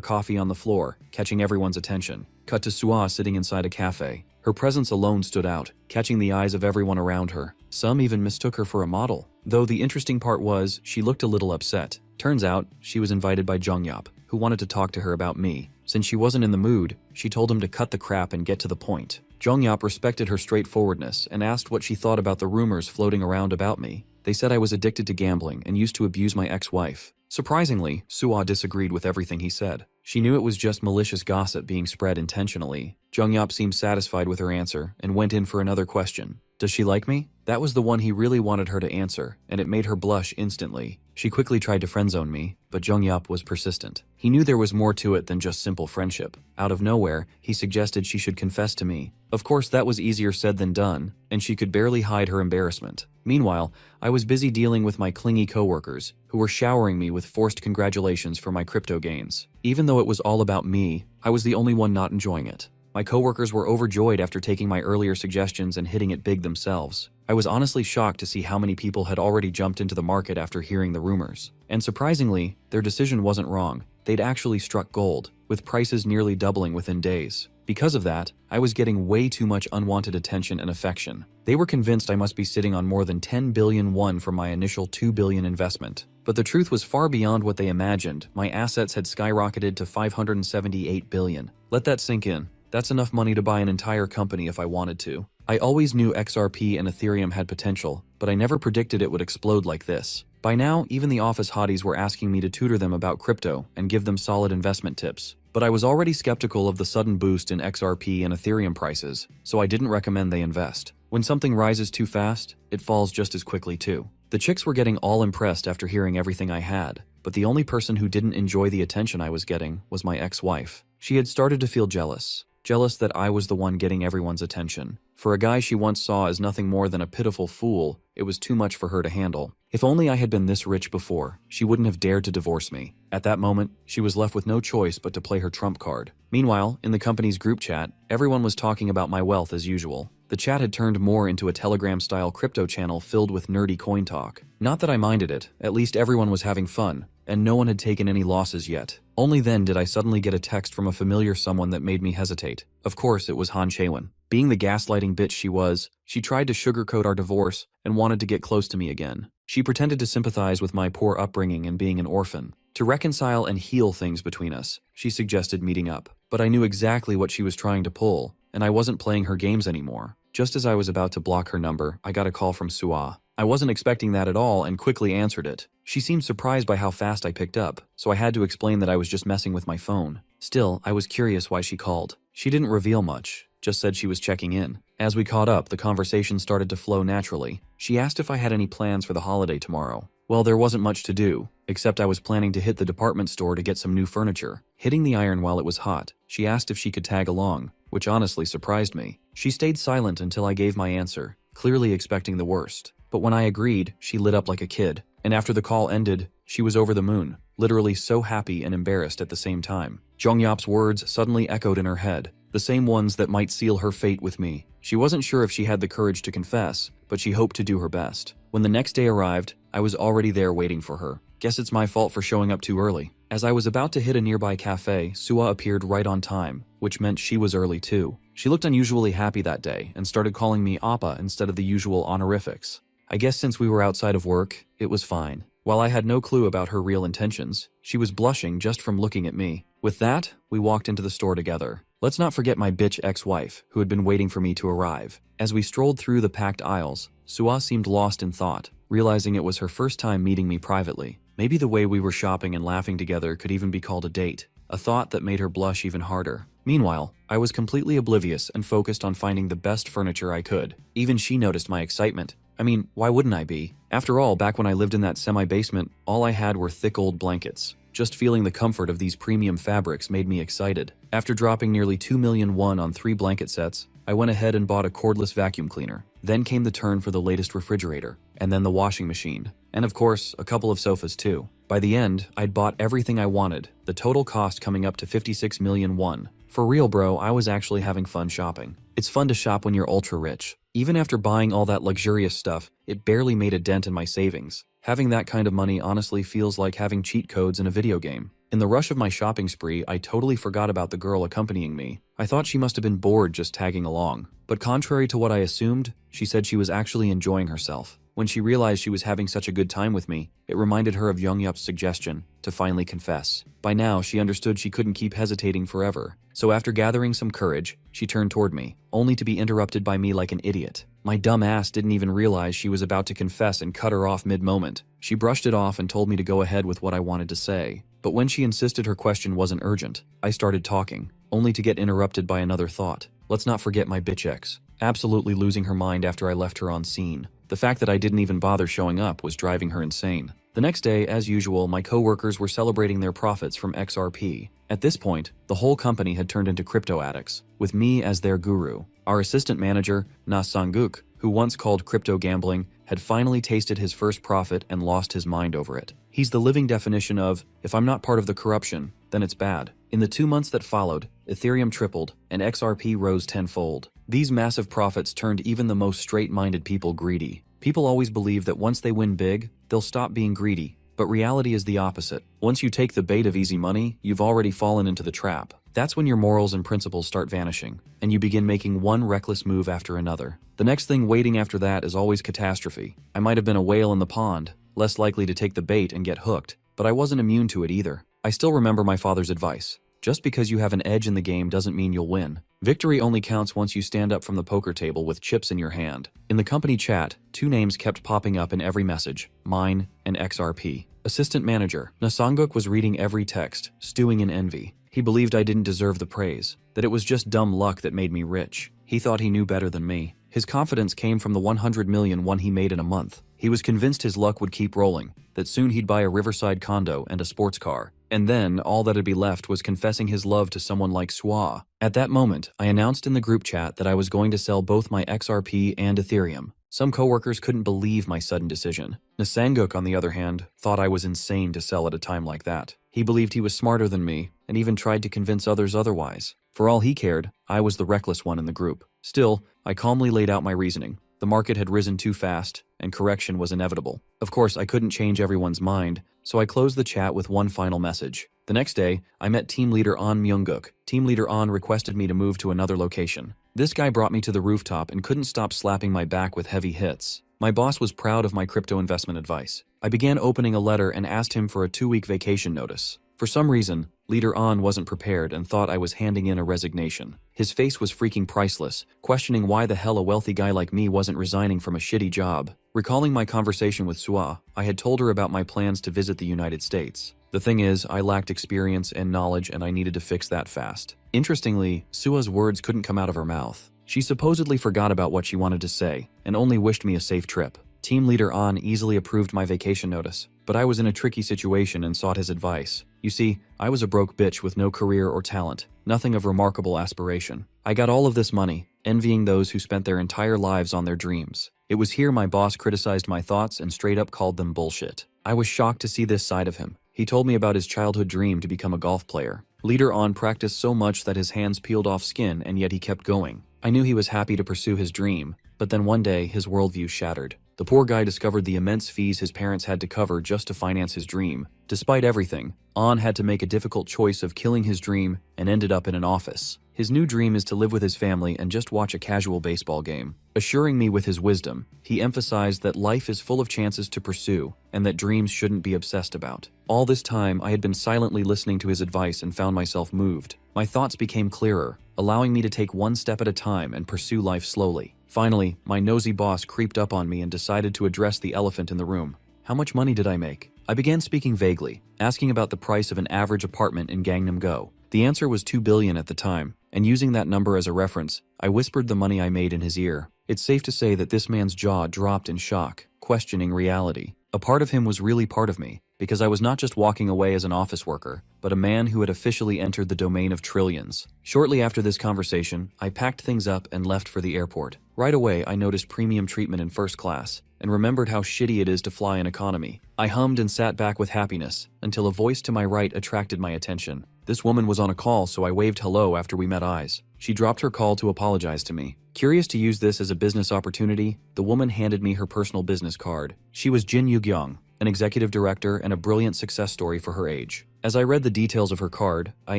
coffee on the floor, catching everyone's attention. Cut to Sua sitting inside a cafe. Her presence alone stood out, catching the eyes of everyone around her. Some even mistook her for a model. Though the interesting part was, she looked a little upset. Turns out, she was invited by Jongyap, who wanted to talk to her about me. Since she wasn't in the mood, she told him to cut the crap and get to the point. Jongyap respected her straightforwardness and asked what she thought about the rumors floating around about me. They said I was addicted to gambling and used to abuse my ex-wife. Surprisingly, Sua disagreed with everything he said. She knew it was just malicious gossip being spread intentionally. Jongyap seemed satisfied with her answer and went in for another question. Does she like me? That was the one he really wanted her to answer, and it made her blush instantly. She quickly tried to friendzone me, but Jongyap was persistent. He knew there was more to it than just simple friendship. Out of nowhere, he suggested she should confess to me. Of course, that was easier said than done, and she could barely hide her embarrassment. Meanwhile, I was busy dealing with my clingy coworkers, who were showering me with forced congratulations for my crypto gains. Even though it was all about me, I was the only one not enjoying it. My coworkers were overjoyed after taking my earlier suggestions and hitting it big themselves. I was honestly shocked to see how many people had already jumped into the market after hearing the rumors. And surprisingly, their decision wasn't wrong. They'd actually struck gold, with prices nearly doubling within days. Because of that, I was getting way too much unwanted attention and affection. They were convinced I must be sitting on more than 10 billion won from my initial 2 billion investment. But the truth was far beyond what they imagined. My assets had skyrocketed to 578 billion. Let that sink in. That's enough money to buy an entire company if I wanted to. I always knew XRP and Ethereum had potential, but I never predicted it would explode like this. By now, even the office hotties were asking me to tutor them about crypto and give them solid investment tips. But I was already skeptical of the sudden boost in XRP and Ethereum prices, so I didn't recommend they invest. When something rises too fast, it falls just as quickly too. The chicks were getting all impressed after hearing everything I had, but the only person who didn't enjoy the attention I was getting was my ex-wife. She had started to feel jealous. Jealous that I was the one getting everyone's attention. For a guy she once saw as nothing more than a pitiful fool, it was too much for her to handle. If only I had been this rich before, she wouldn't have dared to divorce me. At that moment, she was left with no choice but to play her trump card. Meanwhile, in the company's group chat, everyone was talking about my wealth as usual. The chat had turned more into a Telegram-style crypto channel filled with nerdy coin talk. Not that I minded it, at least everyone was having fun, and no one had taken any losses yet. Only then did I suddenly get a text from a familiar someone that made me hesitate. Of course, it was Han Chaewon. Being the gaslighting bitch she was, she tried to sugarcoat our divorce and wanted to get close to me again. She pretended to sympathize with my poor upbringing and being an orphan. To reconcile and heal things between us, she suggested meeting up. But I knew exactly what she was trying to pull, and I wasn't playing her games anymore. Just as I was about to block her number, I got a call from Sua. I wasn't expecting that at all and quickly answered it. She seemed surprised by how fast I picked up, so I had to explain that I was just messing with my phone. Still, I was curious why she called. She didn't reveal much, just said she was checking in. As we caught up, the conversation started to flow naturally. She asked if I had any plans for the holiday tomorrow. Well, there wasn't much to do, except I was planning to hit the department store to get some new furniture. Hitting the iron while it was hot, she asked if she could tag along, which honestly surprised me. She stayed silent until I gave my answer, clearly expecting the worst. But when I agreed, she lit up like a kid. And after the call ended, she was over the moon, literally so happy and embarrassed at the same time. Jongyap's words suddenly echoed in her head, the same ones that might seal her fate with me. She wasn't sure if she had the courage to confess, but she hoped to do her best. When the next day arrived, I was already there waiting for her. Guess it's my fault for showing up too early. As I was about to hit a nearby cafe, Sua appeared right on time, which meant she was early too. She looked unusually happy that day and started calling me Appa instead of the usual honorifics. I guess since we were outside of work, it was fine. While I had no clue about her real intentions, she was blushing just from looking at me. With that, we walked into the store together. Let's not forget my bitch ex-wife, who had been waiting for me to arrive. As we strolled through the packed aisles, Sua seemed lost in thought, realizing it was her first time meeting me privately. Maybe the way we were shopping and laughing together could even be called a date, a thought that made her blush even harder. Meanwhile, I was completely oblivious and focused on finding the best furniture I could. Even she noticed my excitement. I mean, why wouldn't I be? After all, back when I lived in that semi-basement, all I had were thick old blankets. Just feeling the comfort of these premium fabrics made me excited. After dropping nearly 2 million won on 3 blanket sets, I went ahead and bought a cordless vacuum cleaner. Then came the turn for the latest refrigerator, and then the washing machine. And of course, a couple of sofas too. By the end, I'd bought everything I wanted, the total cost coming up to 56 million won. For real bro, I was actually having fun shopping. It's fun to shop when you're ultra rich. Even after buying all that luxurious stuff, it barely made a dent in my savings. Having that kind of money honestly feels like having cheat codes in a video game. In the rush of my shopping spree, I totally forgot about the girl accompanying me. I thought she must have been bored just tagging along. But contrary to what I assumed, she said she was actually enjoying herself. When she realized she was having such a good time with me, it reminded her of Yongyup's suggestion to finally confess. By now, she understood she couldn't keep hesitating forever. So after gathering some courage, she turned toward me, only to be interrupted by me like an idiot. My dumb ass didn't even realize she was about to confess and cut her off mid-moment. She brushed it off and told me to go ahead with what I wanted to say. But when she insisted her question wasn't urgent, I started talking, only to get interrupted by another thought. Let's not forget my bitch ex. absolutely losing her mind after I left her on scene. The fact that I didn't even bother showing up was driving her insane. The next day, as usual, my coworkers were celebrating their profits from XRP. At this point, the whole company had turned into crypto addicts, with me as their guru. Our assistant manager, Na Sang-guk, who once called crypto gambling, had finally tasted his first profit and lost his mind over it. He's the living definition of, if I'm not part of the corruption, then it's bad. In the 2 months that followed, Ethereum tripled and XRP rose tenfold. These massive profits turned even the most straight-minded people greedy. People always believe that once they win big, they'll stop being greedy. But reality is the opposite. Once you take the bait of easy money, you've already fallen into the trap. That's when your morals and principles start vanishing, and you begin making one reckless move after another. The next thing waiting after that is always catastrophe. I might have been a whale in the pond, less likely to take the bait and get hooked, but I wasn't immune to it either. I still remember my father's advice. Just because you have an edge in the game doesn't mean you'll win. Victory only counts once you stand up from the poker table with chips in your hand. In the company chat, 2 names kept popping up in every message, mine and XRP. Assistant manager, Na Sang-guk was reading every text, stewing in envy. He believed I didn't deserve the praise, that it was just dumb luck that made me rich. He thought he knew better than me. His confidence came from the 100 million he made in a month. He was convinced his luck would keep rolling, that soon he'd buy a riverside condo and a sports car. And then, all that'd be left was confessing his love to someone like Swa. At that moment, I announced in the group chat that I was going to sell both my XRP and Ethereum. Some coworkers couldn't believe my sudden decision. Na Sang-guk, on the other hand, thought I was insane to sell at a time like that. He believed he was smarter than me, and even tried to convince others otherwise. For all he cared, I was the reckless one in the group. Still, I calmly laid out my reasoning. The market had risen too fast, and correction was inevitable. Of course, I couldn't change everyone's mind, so I closed the chat with one final message. The next day, I met team leader An Myung-guk. Team leader An requested me to move to another location. This guy brought me to the rooftop and couldn't stop slapping my back with heavy hits. My boss was proud of my crypto investment advice. I began opening a letter and asked him for a 2-week vacation notice. For some reason, Leader An wasn't prepared and thought I was handing in a resignation. His face was freaking priceless, questioning why the hell a wealthy guy like me wasn't resigning from a shitty job. Recalling my conversation with Sua, I had told her about my plans to visit the United States. The thing is, I lacked experience and knowledge and I needed to fix that fast. Interestingly, Sua's words couldn't come out of her mouth. She supposedly forgot about what she wanted to say and only wished me a safe trip. Team leader An easily approved my vacation notice, but I was in a tricky situation and sought his advice. You see, I was a broke bitch with no career or talent, nothing of remarkable aspiration. I got all of this money, envying those who spent their entire lives on their dreams. It was here my boss criticized my thoughts and straight up called them bullshit. I was shocked to see this side of him. He told me about his childhood dream to become a golf player. Leader An practiced so much that his hands peeled off skin, and yet he kept going. I knew he was happy to pursue his dream, but then one day his worldview shattered. The poor guy discovered the immense fees his parents had to cover just to finance his dream. Despite everything, An had to make a difficult choice of killing his dream and ended up in an office. His new dream is to live with his family and just watch a casual baseball game. Assuring me with his wisdom, he emphasized that life is full of chances to pursue and that dreams shouldn't be obsessed about. All this time, I had been silently listening to his advice and found myself moved. My thoughts became clearer, allowing me to take one step at a time and pursue life slowly. Finally, my nosy boss creeped up on me and decided to address the elephant in the room. How much money did I make? I began speaking vaguely, asking about the price of an average apartment in Gangnam-go. The answer was 2 billion at the time, and using that number as a reference, I whispered the money I made in his ear. It's safe to say that this man's jaw dropped in shock, questioning reality. A part of him was really part of me, because I was not just walking away as an office worker, but a man who had officially entered the domain of trillions. Shortly after this conversation, I packed things up and left for the airport. Right away, I noticed premium treatment in first class, and remembered how shitty it is to fly in economy. I hummed and sat back with happiness, until a voice to my right attracted my attention. This woman was on a call, so I waved hello after we met eyes. She dropped her call to apologize to me. Curious to use this as a business opportunity, the woman handed me her personal business card. She was Jin Yu-gyung, an executive director and a brilliant success story for her age. As I read the details of her card, I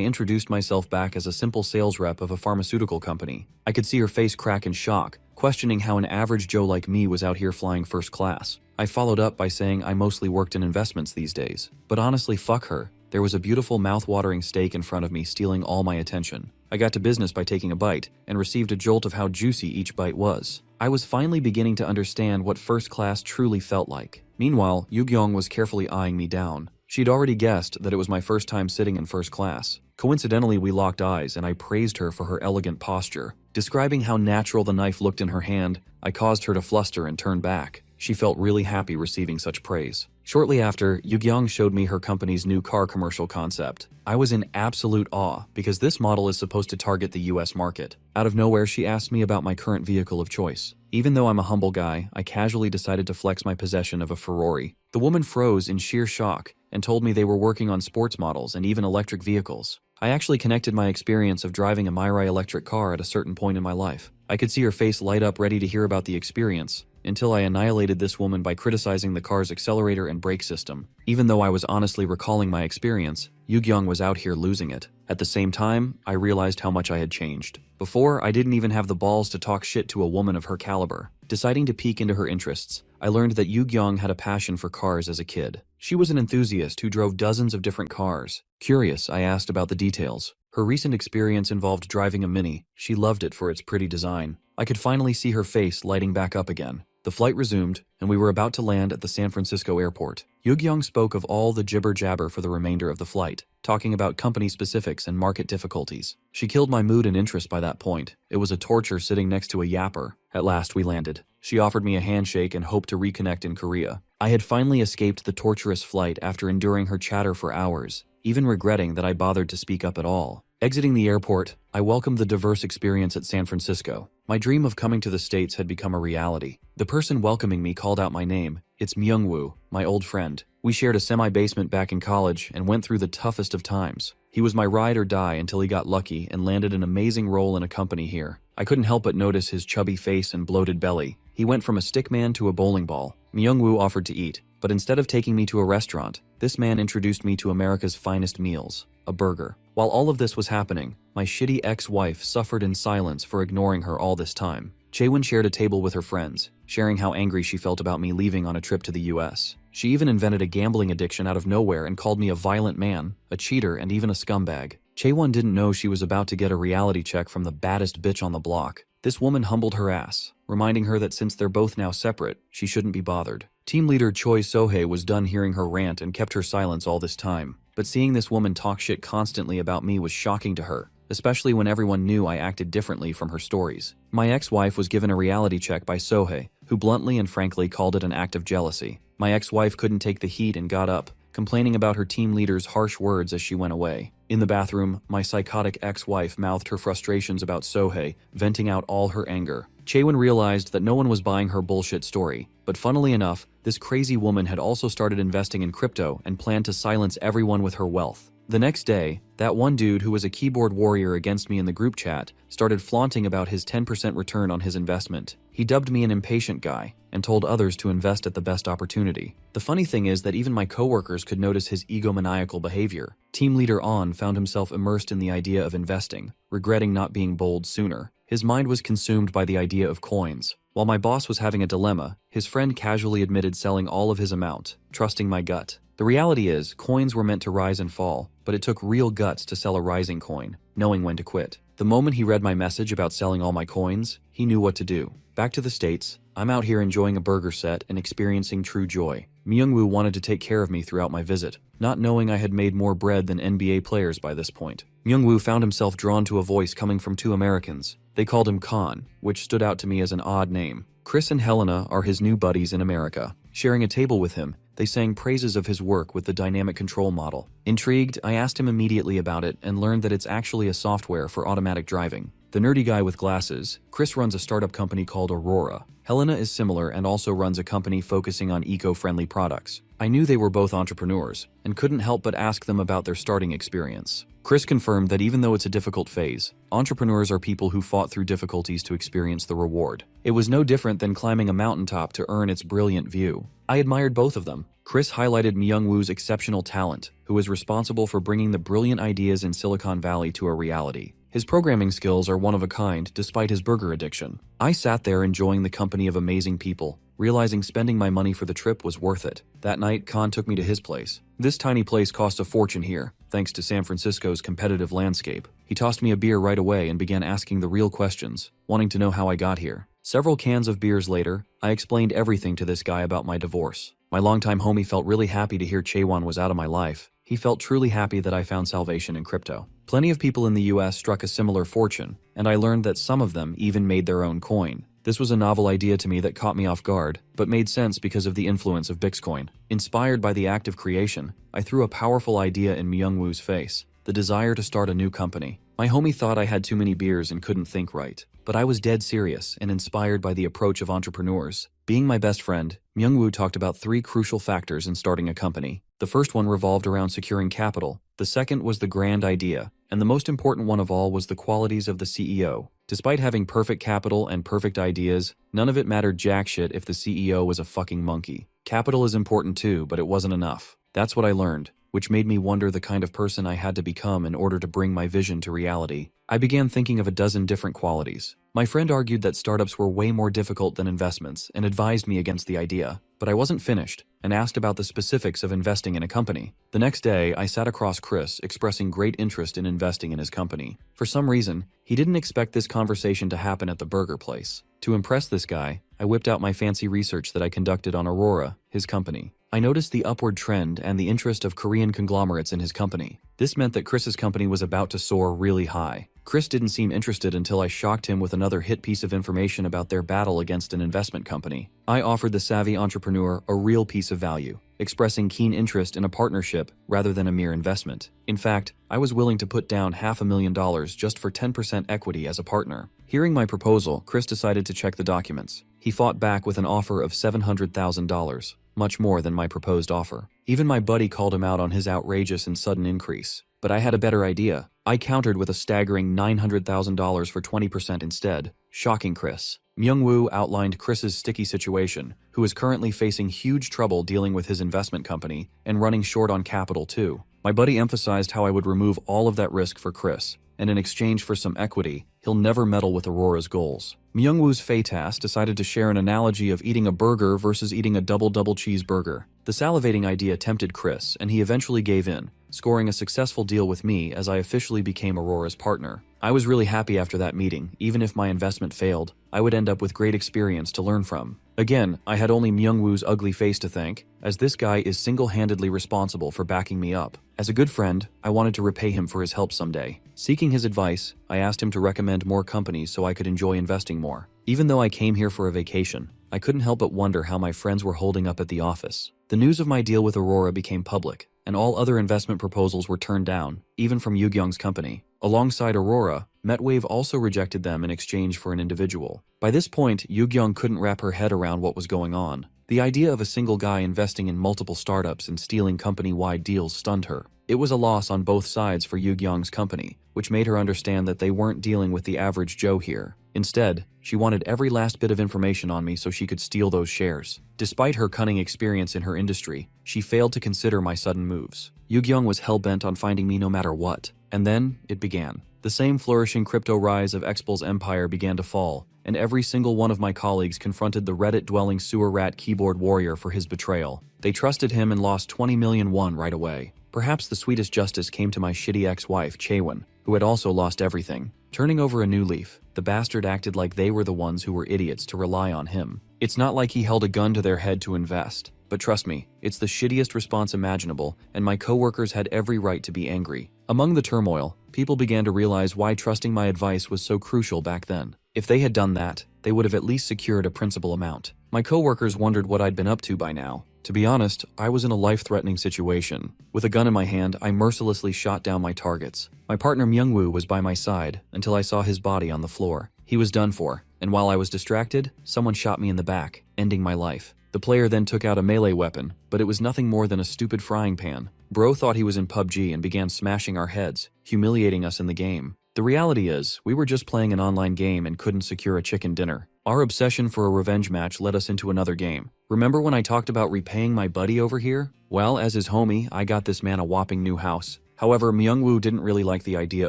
introduced myself back as a simple sales rep of a pharmaceutical company. I could see her face crack in shock, questioning how an average Joe like me was out here flying first class. I followed up by saying I mostly worked in investments these days. But honestly, fuck her. There was a beautiful mouth-watering steak in front of me stealing all my attention. I got to business by taking a bite, and received a jolt of how juicy each bite was. I was finally beginning to understand what first class truly felt like. Meanwhile, Yu-gyung was carefully eyeing me down. She'd already guessed that it was my first time sitting in first class. Coincidentally, we locked eyes, and I praised her for her elegant posture. Describing how natural the knife looked in her hand, I caused her to fluster and turn back. She felt really happy receiving such praise. Shortly after, Yugyong showed me her company's new car commercial concept. I was in absolute awe because this model is supposed to target the US market. Out of nowhere, she asked me about my current vehicle of choice. Even though I'm a humble guy, I casually decided to flex my possession of a Ferrari. The woman froze in sheer shock and told me they were working on sports models and even electric vehicles. I actually connected my experience of driving a Mirai electric car at a certain point in my life. I could see her face light up ready to hear about the experience, until I annihilated this woman by criticizing the car's accelerator and brake system. Even though I was honestly recalling my experience, Yugyong was out here losing it. At the same time, I realized how much I had changed. Before, I didn't even have the balls to talk shit to a woman of her caliber. Deciding to peek into her interests, I learned that Yugyong had a passion for cars as a kid. She was an enthusiast who drove dozens of different cars. Curious, I asked about the details. Her recent experience involved driving a Mini. She loved it for its pretty design. I could finally see her face lighting back up again. The flight resumed, and we were about to land at the San Francisco airport. Yugyong spoke of all the jibber-jabber for the remainder of the flight, talking about company specifics and market difficulties. She killed my mood and interest by that point. It was a torture sitting next to a yapper. At last we landed. She offered me a handshake and hoped to reconnect in Korea. I had finally escaped the torturous flight after enduring her chatter for hours, even regretting that I bothered to speak up at all. Exiting the airport, I welcomed the diverse experience at San Francisco. My dream of coming to the States had become a reality. The person welcoming me called out my name. It's Myungwoo, my old friend. We shared a semi-basement back in college and went through the toughest of times. He was my ride or die until he got lucky and landed an amazing role in a company here. I couldn't help but notice his chubby face and bloated belly. He went from a stickman to a bowling ball. Myungwoo offered to eat, but instead of taking me to a restaurant, this man introduced me to America's finest meals, a burger. While all of this was happening, my shitty ex-wife suffered in silence for ignoring her all this time. Chaewon shared a table with her friends, sharing how angry she felt about me leaving on a trip to the US. She even invented a gambling addiction out of nowhere and called me a violent man, a cheater, and even a scumbag. Chaewon didn't know she was about to get a reality check from the baddest bitch on the block. This woman humbled her ass, reminding her that since they're both now separate, she shouldn't be bothered. Team leader Choi Sohei was done hearing her rant and kept her silence all this time. But seeing this woman talk shit constantly about me was shocking to her, especially when everyone knew I acted differently from her stories. My ex-wife was given a reality check by Sohei, who bluntly and frankly called it an act of jealousy. My ex-wife couldn't take the heat and got up, complaining about her team leader's harsh words as she went away. In the bathroom, my psychotic ex-wife mouthed her frustrations about Sohei, venting out all her anger. Chaewon realized that no one was buying her bullshit story, but funnily enough, this crazy woman had also started investing in crypto and planned to silence everyone with her wealth. The next day, that one dude who was a keyboard warrior against me in the group chat started flaunting about his 10% return on his investment. He dubbed me an impatient guy and told others to invest at the best opportunity. The funny thing is that even my coworkers could notice his egomaniacal behavior. Team leader On found himself immersed in the idea of investing, regretting not being bold sooner. His mind was consumed by the idea of coins. While my boss was having a dilemma, his friend casually admitted selling all of his amount, trusting my gut. The reality is, coins were meant to rise and fall, but it took real guts to sell a rising coin, knowing when to quit. The moment he read my message about selling all my coins, he knew what to do. Back to the States, I'm out here enjoying a burger set and experiencing true joy. Myungwoo wanted to take care of me throughout my visit, not knowing I had made more bread than NBA players by this point. Myungwoo found himself drawn to a voice coming from two Americans. They called him Khan, which stood out to me as an odd name. Chris and Helena are his new buddies in America. Sharing a table with him, they sang praises of his work with the dynamic control model. Intrigued, I asked him immediately about it and learned that it's actually a software for automatic driving. The nerdy guy with glasses, Chris runs a startup company called Aurora. Helena is similar and also runs a company focusing on eco-friendly products. I knew they were both entrepreneurs and couldn't help but ask them about their starting experience. Chris confirmed that even though it's a difficult phase, entrepreneurs are people who fought through difficulties to experience the reward. It was no different than climbing a mountaintop to earn its brilliant view. I admired both of them. Chris highlighted Myungwoo's exceptional talent, who is responsible for bringing the brilliant ideas in Silicon Valley to a reality. His programming skills are one of a kind despite his burger addiction. I sat there enjoying the company of amazing people, realizing spending my money for the trip was worth it. That night, Khan took me to his place. This tiny place cost a fortune here, thanks to San Francisco's competitive landscape. He tossed me a beer right away and began asking the real questions, wanting to know how I got here. Several cans of beers later, I explained everything to this guy about my divorce. My longtime homie felt really happy to hear Chaewon was out of my life. He felt truly happy that I found salvation in crypto. Plenty of people in the US struck a similar fortune, and I learned that some of them even made their own coin. This was a novel idea to me that caught me off guard, but made sense because of the influence of Bitcoin. Inspired by the act of creation, I threw a powerful idea in Myungwoo's face, the desire to start a new company. My homie thought I had too many beers and couldn't think right, but I was dead serious and inspired by the approach of entrepreneurs. Being my best friend, Myungwoo talked about 3 crucial factors in starting a company. The first one revolved around securing capital, the second was the grand idea, and the most important one of all was the qualities of the CEO. Despite having perfect capital and perfect ideas, none of it mattered jack shit if the CEO was a fucking monkey. Capital is important too, but it wasn't enough. That's what I learned, which made me wonder the kind of person I had to become in order to bring my vision to reality. I began thinking of a dozen different qualities. My friend argued that startups were way more difficult than investments and advised me against the idea, but I wasn't finished and asked about the specifics of investing in a company. The next day, I sat across Chris, expressing great interest in investing in his company. For some reason, he didn't expect this conversation to happen at the burger place. To impress this guy, I whipped out my fancy research that I conducted on Aurora, his company. I noticed the upward trend and the interest of Korean conglomerates in his company. This meant that Chris's company was about to soar really high. Chris didn't seem interested until I shocked him with another hit piece of information about their battle against an investment company. I offered the savvy entrepreneur a real piece of value, expressing keen interest in a partnership rather than a mere investment. In fact, I was willing to put down $500,000 just for 10% equity as a partner. Hearing my proposal, Chris decided to check the documents. He fought back with an offer of $700,000, much more than my proposed offer. Even my buddy called him out on his outrageous and sudden increase. But I had a better idea. I countered with a staggering $900,000 for 20% instead, shocking Chris. Myungwoo outlined Chris's sticky situation, who is currently facing huge trouble dealing with his investment company and running short on capital too. My buddy emphasized how I would remove all of that risk for Chris, and in exchange for some equity, he'll never meddle with Aurora's goals. Myungwoo's Feitas decided to share an analogy of eating a burger versus eating a double cheeseburger. The salivating idea tempted Chris, and he eventually gave in, scoring a successful deal with me as I officially became Aurora's partner. I was really happy after that meeting. Even if my investment failed, I would end up with great experience to learn from. Again, I had only Myungwoo's ugly face to thank, as this guy is single-handedly responsible for backing me up. As a good friend, I wanted to repay him for his help someday. Seeking his advice, I asked him to recommend more companies so I could enjoy investing more. Even though I came here for a vacation, I couldn't help but wonder how my friends were holding up at the office. The news of my deal with Aurora became public, and all other investment proposals were turned down, even from Yugyung's company. Alongside Aurora, Metwave also rejected them in exchange for an individual. By this point, Yugyung couldn't wrap her head around what was going on. The idea of a single guy investing in multiple startups and stealing company-wide deals stunned her. It was a loss on both sides for Yugyung's company, which made her understand that they weren't dealing with the average Joe here. Instead, she wanted every last bit of information on me so she could steal those shares. Despite her cunning experience in her industry, she failed to consider my sudden moves. Yugyung was hell-bent on finding me no matter what. And then, it began. The same flourishing crypto rise of Expel's empire began to fall, and every single one of my colleagues confronted the Reddit-dwelling sewer rat keyboard warrior for his betrayal. They trusted him and lost 20 million won right away. Perhaps the sweetest justice came to my shitty ex-wife, Chaewon, who had also lost everything. Turning over a new leaf, the bastard acted like they were the ones who were idiots to rely on him. It's not like he held a gun to their head to invest. But trust me, it's the shittiest response imaginable, and my coworkers had every right to be angry. Among the turmoil, people began to realize why trusting my advice was so crucial back then. If they had done that, they would have at least secured a principal amount. My coworkers wondered what I'd been up to by now. To be honest, I was in a life-threatening situation. With a gun in my hand, I mercilessly shot down my targets. My partner Myungwoo was by my side until I saw his body on the floor. He was done for, and while I was distracted, someone shot me in the back, ending my life. The player then took out a melee weapon, but it was nothing more than a stupid frying pan. Bro thought he was in PUBG and began smashing our heads, humiliating us in the game. The reality is, we were just playing an online game and couldn't secure a chicken dinner. Our obsession for a revenge match led us into another game. Remember when I talked about repaying my buddy over here? Well, as his homie, I got this man a whopping new house. However, Myungwoo didn't really like the idea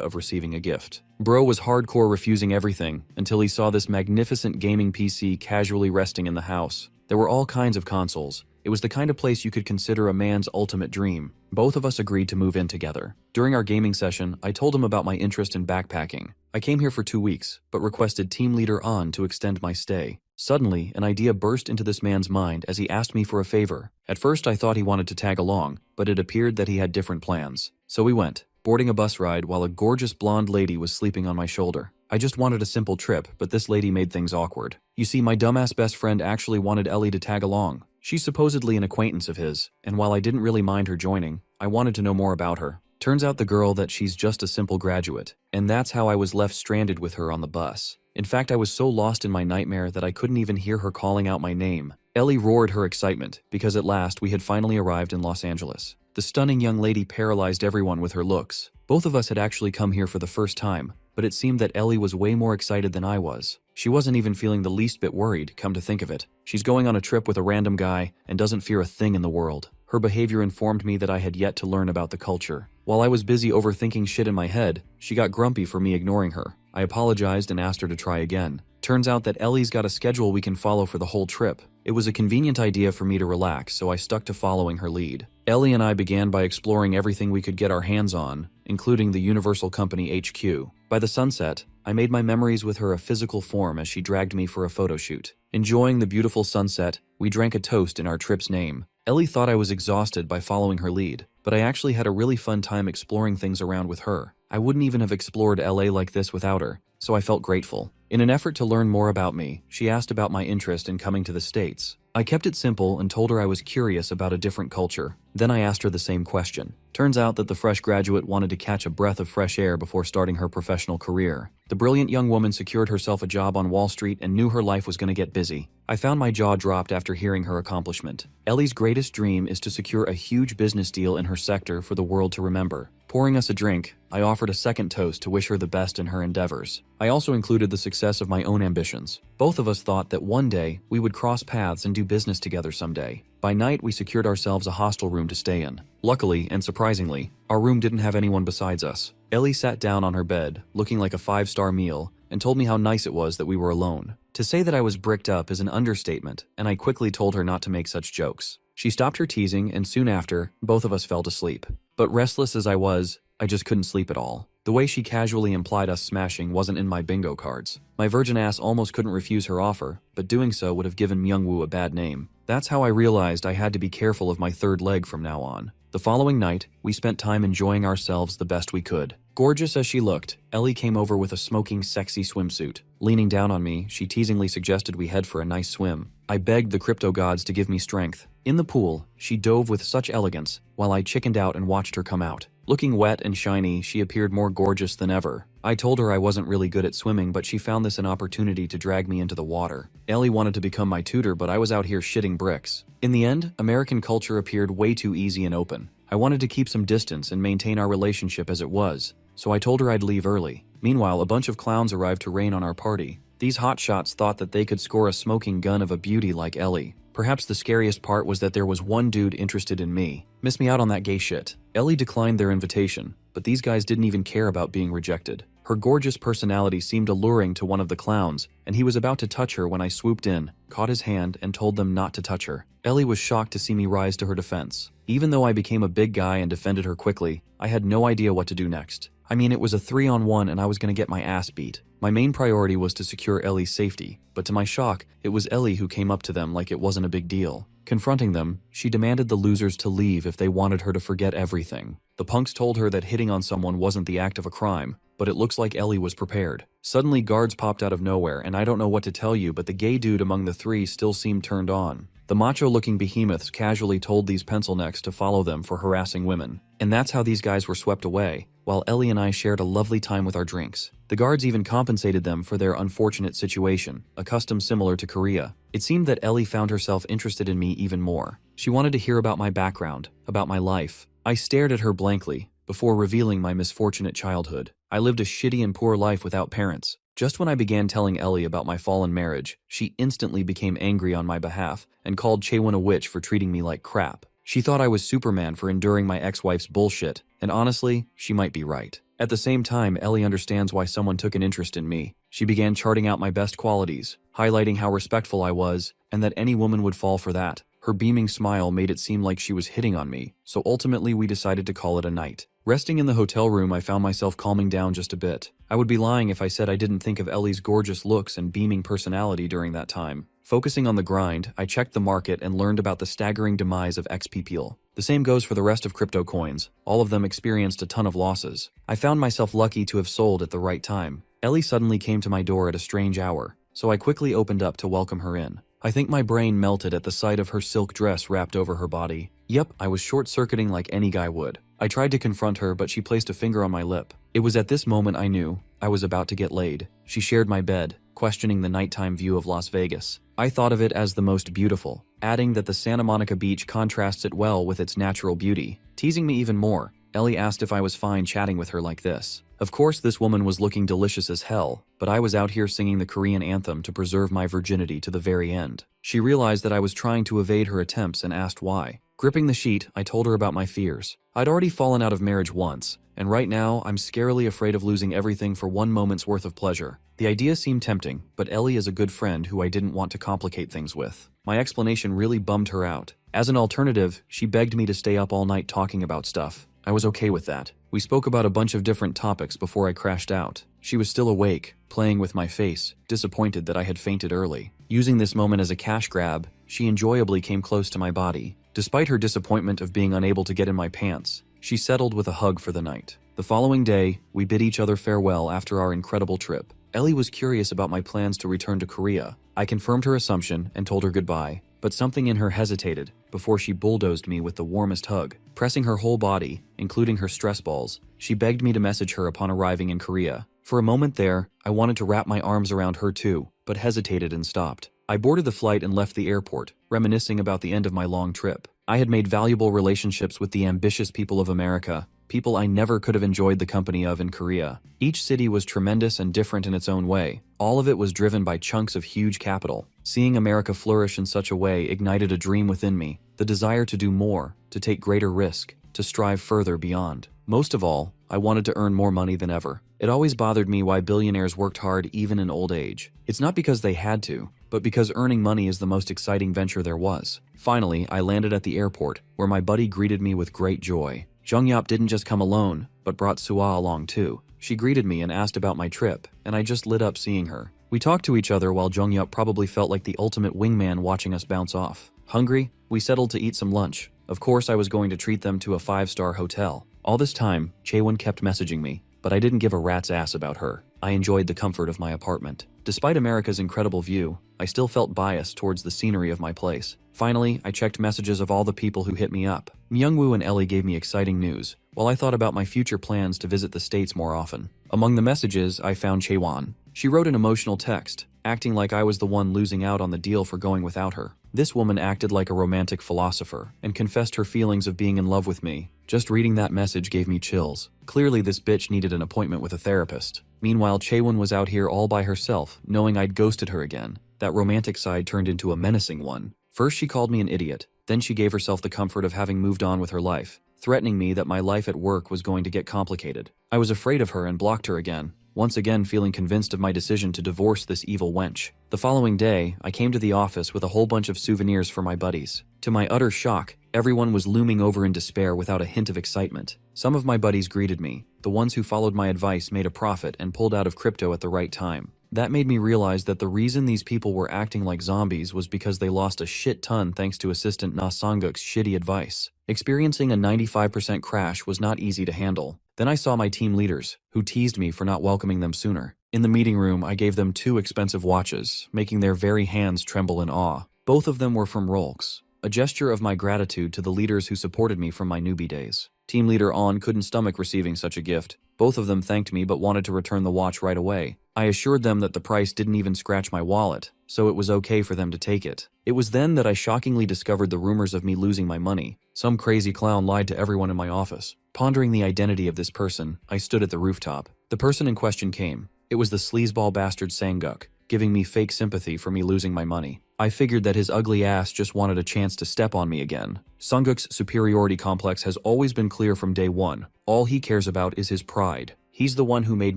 of receiving a gift. Bro was hardcore refusing everything until he saw this magnificent gaming PC casually resting in the house. There were all kinds of consoles. It was the kind of place you could consider a man's ultimate dream. Both of us agreed to move in together. During our gaming session, I told him about my interest in backpacking. I came here for 2 weeks, but requested team leader On to extend my stay. Suddenly, an idea burst into this man's mind as he asked me for a favor. At first I thought he wanted to tag along, but it appeared that he had different plans. So we went, boarding a bus ride while a gorgeous blonde lady was sleeping on my shoulder. I just wanted a simple trip, but this lady made things awkward. You see, my dumbass best friend actually wanted Ellie to tag along. She's supposedly an acquaintance of his, and while I didn't really mind her joining, I wanted to know more about her. Turns out the girl that she's just a simple graduate, and that's how I was left stranded with her on the bus. In fact, I was so lost in my nightmare that I couldn't even hear her calling out my name. Ellie roared her excitement, because at last we had finally arrived in Los Angeles. The stunning young lady paralyzed everyone with her looks. Both of us had actually come here for the first time, but it seemed that Ellie was way more excited than I was. She wasn't even feeling the least bit worried, come to think of it. She's going on a trip with a random guy and doesn't fear a thing in the world. Her behavior informed me that I had yet to learn about the culture. While I was busy overthinking shit in my head, she got grumpy for me ignoring her. I apologized and asked her to try again. Turns out that Ellie's got a schedule we can follow for the whole trip. It was a convenient idea for me to relax, so I stuck to following her lead. Ellie and I began by exploring everything we could get our hands on, including the Universal Company HQ. By the sunset, I made my memories with her a physical form as she dragged me for a photo shoot. Enjoying the beautiful sunset, we drank a toast in our trip's name. Ellie thought I was exhausted by following her lead, but I actually had a really fun time exploring things around with her. I wouldn't even have explored LA like this without her, so I felt grateful. In an effort to learn more about me, she asked about my interest in coming to the States. I kept it simple and told her I was curious about a different culture. Then I asked her the same question. Turns out that the fresh graduate wanted to catch a breath of fresh air before starting her professional career. The brilliant young woman secured herself a job on Wall Street and knew her life was going to get busy. I found my jaw dropped after hearing her accomplishment. Ellie's greatest dream is to secure a huge business deal in her sector for the world to remember. Pouring us a drink, I offered a second toast to wish her the best in her endeavors. I also included the success of my own ambitions. Both of us thought that one day we would cross paths and do business together someday. By night, we secured ourselves a hostel room to stay in. Luckily, and surprisingly, our room didn't have anyone besides us. Ellie sat down on her bed, looking like a 5-star meal, and told me how nice it was that we were alone. To say that I was bricked up is an understatement, and I quickly told her not to make such jokes. She stopped her teasing, and soon after, both of us fell to sleep. But restless as I was, I just couldn't sleep at all. The way she casually implied us smashing wasn't in my bingo cards. My virgin ass almost couldn't refuse her offer, but doing so would have given Myungwoo a bad name. That's how I realized I had to be careful of my third leg from now on. The following night, we spent time enjoying ourselves the best we could. Gorgeous as she looked, Ellie came over with a smoking, sexy swimsuit. Leaning down on me, she teasingly suggested we head for a nice swim. I begged the crypto gods to give me strength. In the pool, she dove with such elegance, while I chickened out and watched her come out. Looking wet and shiny, she appeared more gorgeous than ever. I told her I wasn't really good at swimming, but she found this an opportunity to drag me into the water. Ellie wanted to become my tutor, but I was out here shitting bricks. In the end, American culture appeared way too easy and open. I wanted to keep some distance and maintain our relationship as it was, so I told her I'd leave early. Meanwhile, a bunch of clowns arrived to rain on our party. These hotshots thought that they could score a smoking gun of a beauty like Ellie. Perhaps the scariest part was that there was one dude interested in me. Miss me out on that gay shit. Ellie declined their invitation, but these guys didn't even care about being rejected. Her gorgeous personality seemed alluring to one of the clowns, and he was about to touch her when I swooped in, caught his hand, and told them not to touch her. Ellie was shocked to see me rise to her defense. Even though I became a big guy and defended her quickly, I had no idea what to do next. I mean, it was a 3-on-1 and I was gonna get my ass beat. My main priority was to secure Ellie's safety, but to my shock, it was Ellie who came up to them like it wasn't a big deal. Confronting them, she demanded the losers to leave if they wanted her to forget everything. The punks told her that hitting on someone wasn't the act of a crime, but it looks like Ellie was prepared. Suddenly, guards popped out of nowhere, and I don't know what to tell you, but the gay dude among the three still seemed turned on. The macho-looking behemoths casually told these pencil necks to follow them for harassing women. And that's how these guys were swept away, while Ellie and I shared a lovely time with our drinks. The guards even compensated them for their unfortunate situation, a custom similar to Korea. It seemed that Ellie found herself interested in me even more. She wanted to hear about my background, about my life. I stared at her blankly, before revealing my misfortunate childhood. I lived a shitty and poor life without parents. Just when I began telling Ellie about my fallen marriage, she instantly became angry on my behalf and called Chaewon a witch for treating me like crap. She thought I was Superman for enduring my ex-wife's bullshit, and honestly, she might be right. At the same time, Ellie understands why someone took an interest in me. She began charting out my best qualities, highlighting how respectful I was, and that any woman would fall for that. Her beaming smile made it seem like she was hitting on me, so ultimately we decided to call it a night. Resting in the hotel room, I found myself calming down just a bit. I would be lying if I said I didn't think of Ellie's gorgeous looks and beaming personality during that time. Focusing on the grind, I checked the market and learned about the staggering demise of XPPL. The same goes for the rest of crypto coins. All of them experienced a ton of losses. I found myself lucky to have sold at the right time. Ellie suddenly came to my door at a strange hour, so I quickly opened up to welcome her in. I think my brain melted at the sight of her silk dress wrapped over her body. Yep, I was short-circuiting like any guy would. I tried to confront her, but she placed a finger on my lip. It was at this moment I knew I was about to get laid. She shared my bed, questioning the nighttime view of Las Vegas. I thought of it as the most beautiful, adding that the Santa Monica beach contrasts it well with its natural beauty. Teasing me even more, Ellie asked if I was fine chatting with her like this. Of course, this woman was looking delicious as hell, but I was out here singing the Korean anthem to preserve my virginity to the very end. She realized that I was trying to evade her attempts and asked why. Gripping the sheet, I told her about my fears. I'd already fallen out of marriage once, and right now I'm scarily afraid of losing everything for one moment's worth of pleasure. The idea seemed tempting, but Ellie is a good friend who I didn't want to complicate things with. My explanation really bummed her out. As an alternative, she begged me to stay up all night talking about stuff. I was okay with that. We spoke about a bunch of different topics before I crashed out. She was still awake, playing with my face, disappointed that I had fainted early. Using this moment as a cash grab, she enjoyably came close to my body. Despite her disappointment of being unable to get in my pants, she settled with a hug for the night. The following day, we bid each other farewell after our incredible trip. Ellie was curious about my plans to return to Korea. I confirmed her assumption and told her goodbye, but something in her hesitated before she bulldozed me with the warmest hug. Pressing her whole body, including her stress balls, she begged me to message her upon arriving in Korea. For a moment there, I wanted to wrap my arms around her too, but hesitated and stopped. I boarded the flight and left the airport, reminiscing about the end of my long trip. I had made valuable relationships with the ambitious people of America, people I never could have enjoyed the company of in Korea. Each city was tremendous and different in its own way. All of it was driven by chunks of huge capital. Seeing America flourish in such a way ignited a dream within me, the desire to do more, to take greater risk, to strive further beyond. Most of all, I wanted to earn more money than ever. It always bothered me why billionaires worked hard even in old age. It's not because they had to, but because earning money is the most exciting venture there was. Finally, I landed at the airport, where my buddy greeted me with great joy. Jungyap didn't just come alone, but brought Sua along too. She greeted me and asked about my trip, and I just lit up seeing her. We talked to each other while Jungyap probably felt like the ultimate wingman watching us bounce off. Hungry? We settled to eat some lunch. Of course, I was going to treat them to a 5-star hotel. All this time, Chaewon kept messaging me, but I didn't give a rat's ass about her. I enjoyed the comfort of my apartment. Despite America's incredible view, I still felt biased towards the scenery of my place. Finally, I checked messages of all the people who hit me up. Myungwoo and Ellie gave me exciting news, while I thought about my future plans to visit the States more often. Among the messages, I found Chaewon. She wrote an emotional text, acting like I was the one losing out on the deal for going without her. This woman acted like a romantic philosopher and confessed her feelings of being in love with me. Just reading that message gave me chills. Clearly this bitch needed an appointment with a therapist. Meanwhile, Chaewon was out here all by herself, knowing I'd ghosted her again. That romantic side turned into a menacing one. First she called me an idiot, then she gave herself the comfort of having moved on with her life, threatening me that my life at work was going to get complicated. I was afraid of her and blocked her again, once again feeling convinced of my decision to divorce this evil wench. The following day, I came to the office with a whole bunch of souvenirs for my buddies. To my utter shock, everyone was looming over in despair without a hint of excitement. Some of my buddies greeted me. The ones who followed my advice made a profit and pulled out of crypto at the right time. That made me realize that the reason these people were acting like zombies was because they lost a shit ton thanks to assistant Na Sanguk's shitty advice. Experiencing a 95% crash was not easy to handle. Then I saw my team leaders, who teased me for not welcoming them sooner. In the meeting room, I gave them 2 expensive watches, making their very hands tremble in awe. Both of them were from Rolex, a gesture of my gratitude to the leaders who supported me from my newbie days. Team leader On couldn't stomach receiving such a gift. Both of them thanked me but wanted to return the watch right away. I assured them that the price didn't even scratch my wallet, so it was okay for them to take it. It was then that I shockingly discovered the rumors of me losing my money. Some crazy clown lied to everyone in my office. Pondering the identity of this person, I stood at the rooftop. The person in question came. It was the sleazeball bastard Sanguk, giving me fake sympathy for me losing my money. I figured that his ugly ass just wanted a chance to step on me again. Sanguk's superiority complex has always been clear from day one. All he cares about is his pride. He's the one who made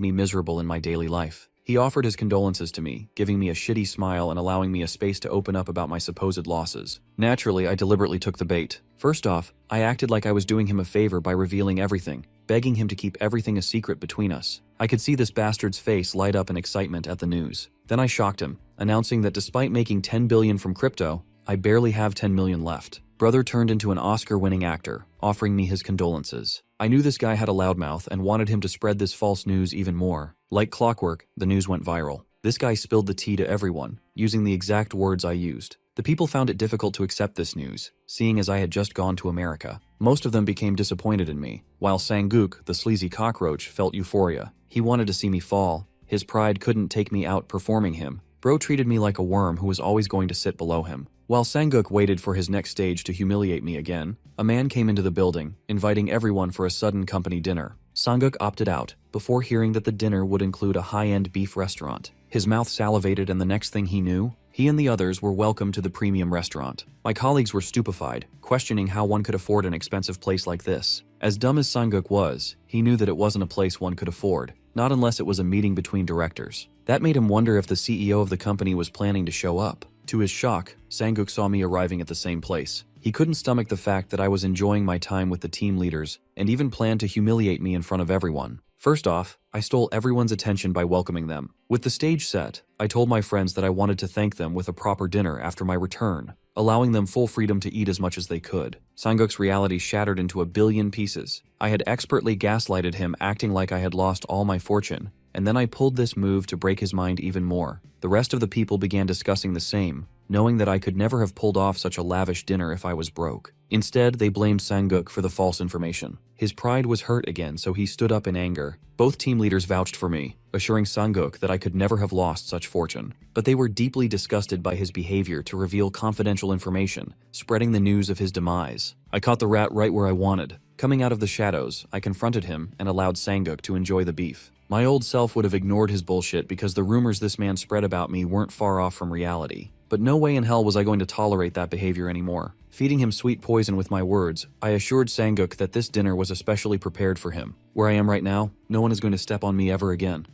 me miserable in my daily life. He offered his condolences to me, giving me a shitty smile and allowing me a space to open up about my supposed losses. Naturally, I deliberately took the bait, First off, I acted like I was doing him a favor by revealing everything, begging him to keep everything a secret between us. I could see this bastard's face light up in excitement at the news. Then I shocked him, announcing that despite making 10 billion from crypto, I barely have 10 million left. Brother turned into an Oscar-winning actor, offering me his condolences. I knew this guy had a loudmouth and wanted him to spread this false news even more. Like clockwork, the news went viral. This guy spilled the tea to everyone, using the exact words I used. The people found it difficult to accept this news, seeing as I had just gone to America. Most of them became disappointed in me, while Sanguk, the sleazy cockroach, felt euphoria. He wanted to see me fall. His pride couldn't take me out performing him. Bro treated me like a worm who was always going to sit below him. While Sanguk waited for his next stage to humiliate me again, a man came into the building, inviting everyone for a sudden company dinner. Sanguk opted out, before hearing that the dinner would include a high-end beef restaurant. His mouth salivated, and the next thing he knew, he and the others were welcomed to the premium restaurant. My colleagues were stupefied, questioning how one could afford an expensive place like this. As dumb as Sanguk was, he knew that it wasn't a place one could afford, not unless it was a meeting between directors. That made him wonder if the CEO of the company was planning to show up. To his shock, Sanguk saw me arriving at the same place. He couldn't stomach the fact that I was enjoying my time with the team leaders, and even planned to humiliate me in front of everyone. First off, I stole everyone's attention by welcoming them. With the stage set, I told my friends that I wanted to thank them with a proper dinner after my return, allowing them full freedom to eat as much as they could. Sanguk's reality shattered into a billion pieces. I had expertly gaslighted him, acting like I had lost all my fortune, and then I pulled this move to break his mind even more. The rest of the people began discussing the same, knowing that I could never have pulled off such a lavish dinner if I was broke. Instead, they blamed Sanguk for the false information. His pride was hurt again, so he stood up in anger. Both team leaders vouched for me, assuring Sanguk that I could never have lost such fortune. But they were deeply disgusted by his behavior to reveal confidential information, spreading the news of his demise. I caught the rat right where I wanted. Coming out of the shadows, I confronted him and allowed Sanguk to enjoy the beef. My old self would have ignored his bullshit because the rumors this man spread about me weren't far off from reality. But no way in hell was I going to tolerate that behavior anymore. Feeding him sweet poison with my words, I assured Sanguk that this dinner was especially prepared for him. Where I am right now, no one is going to step on me ever again.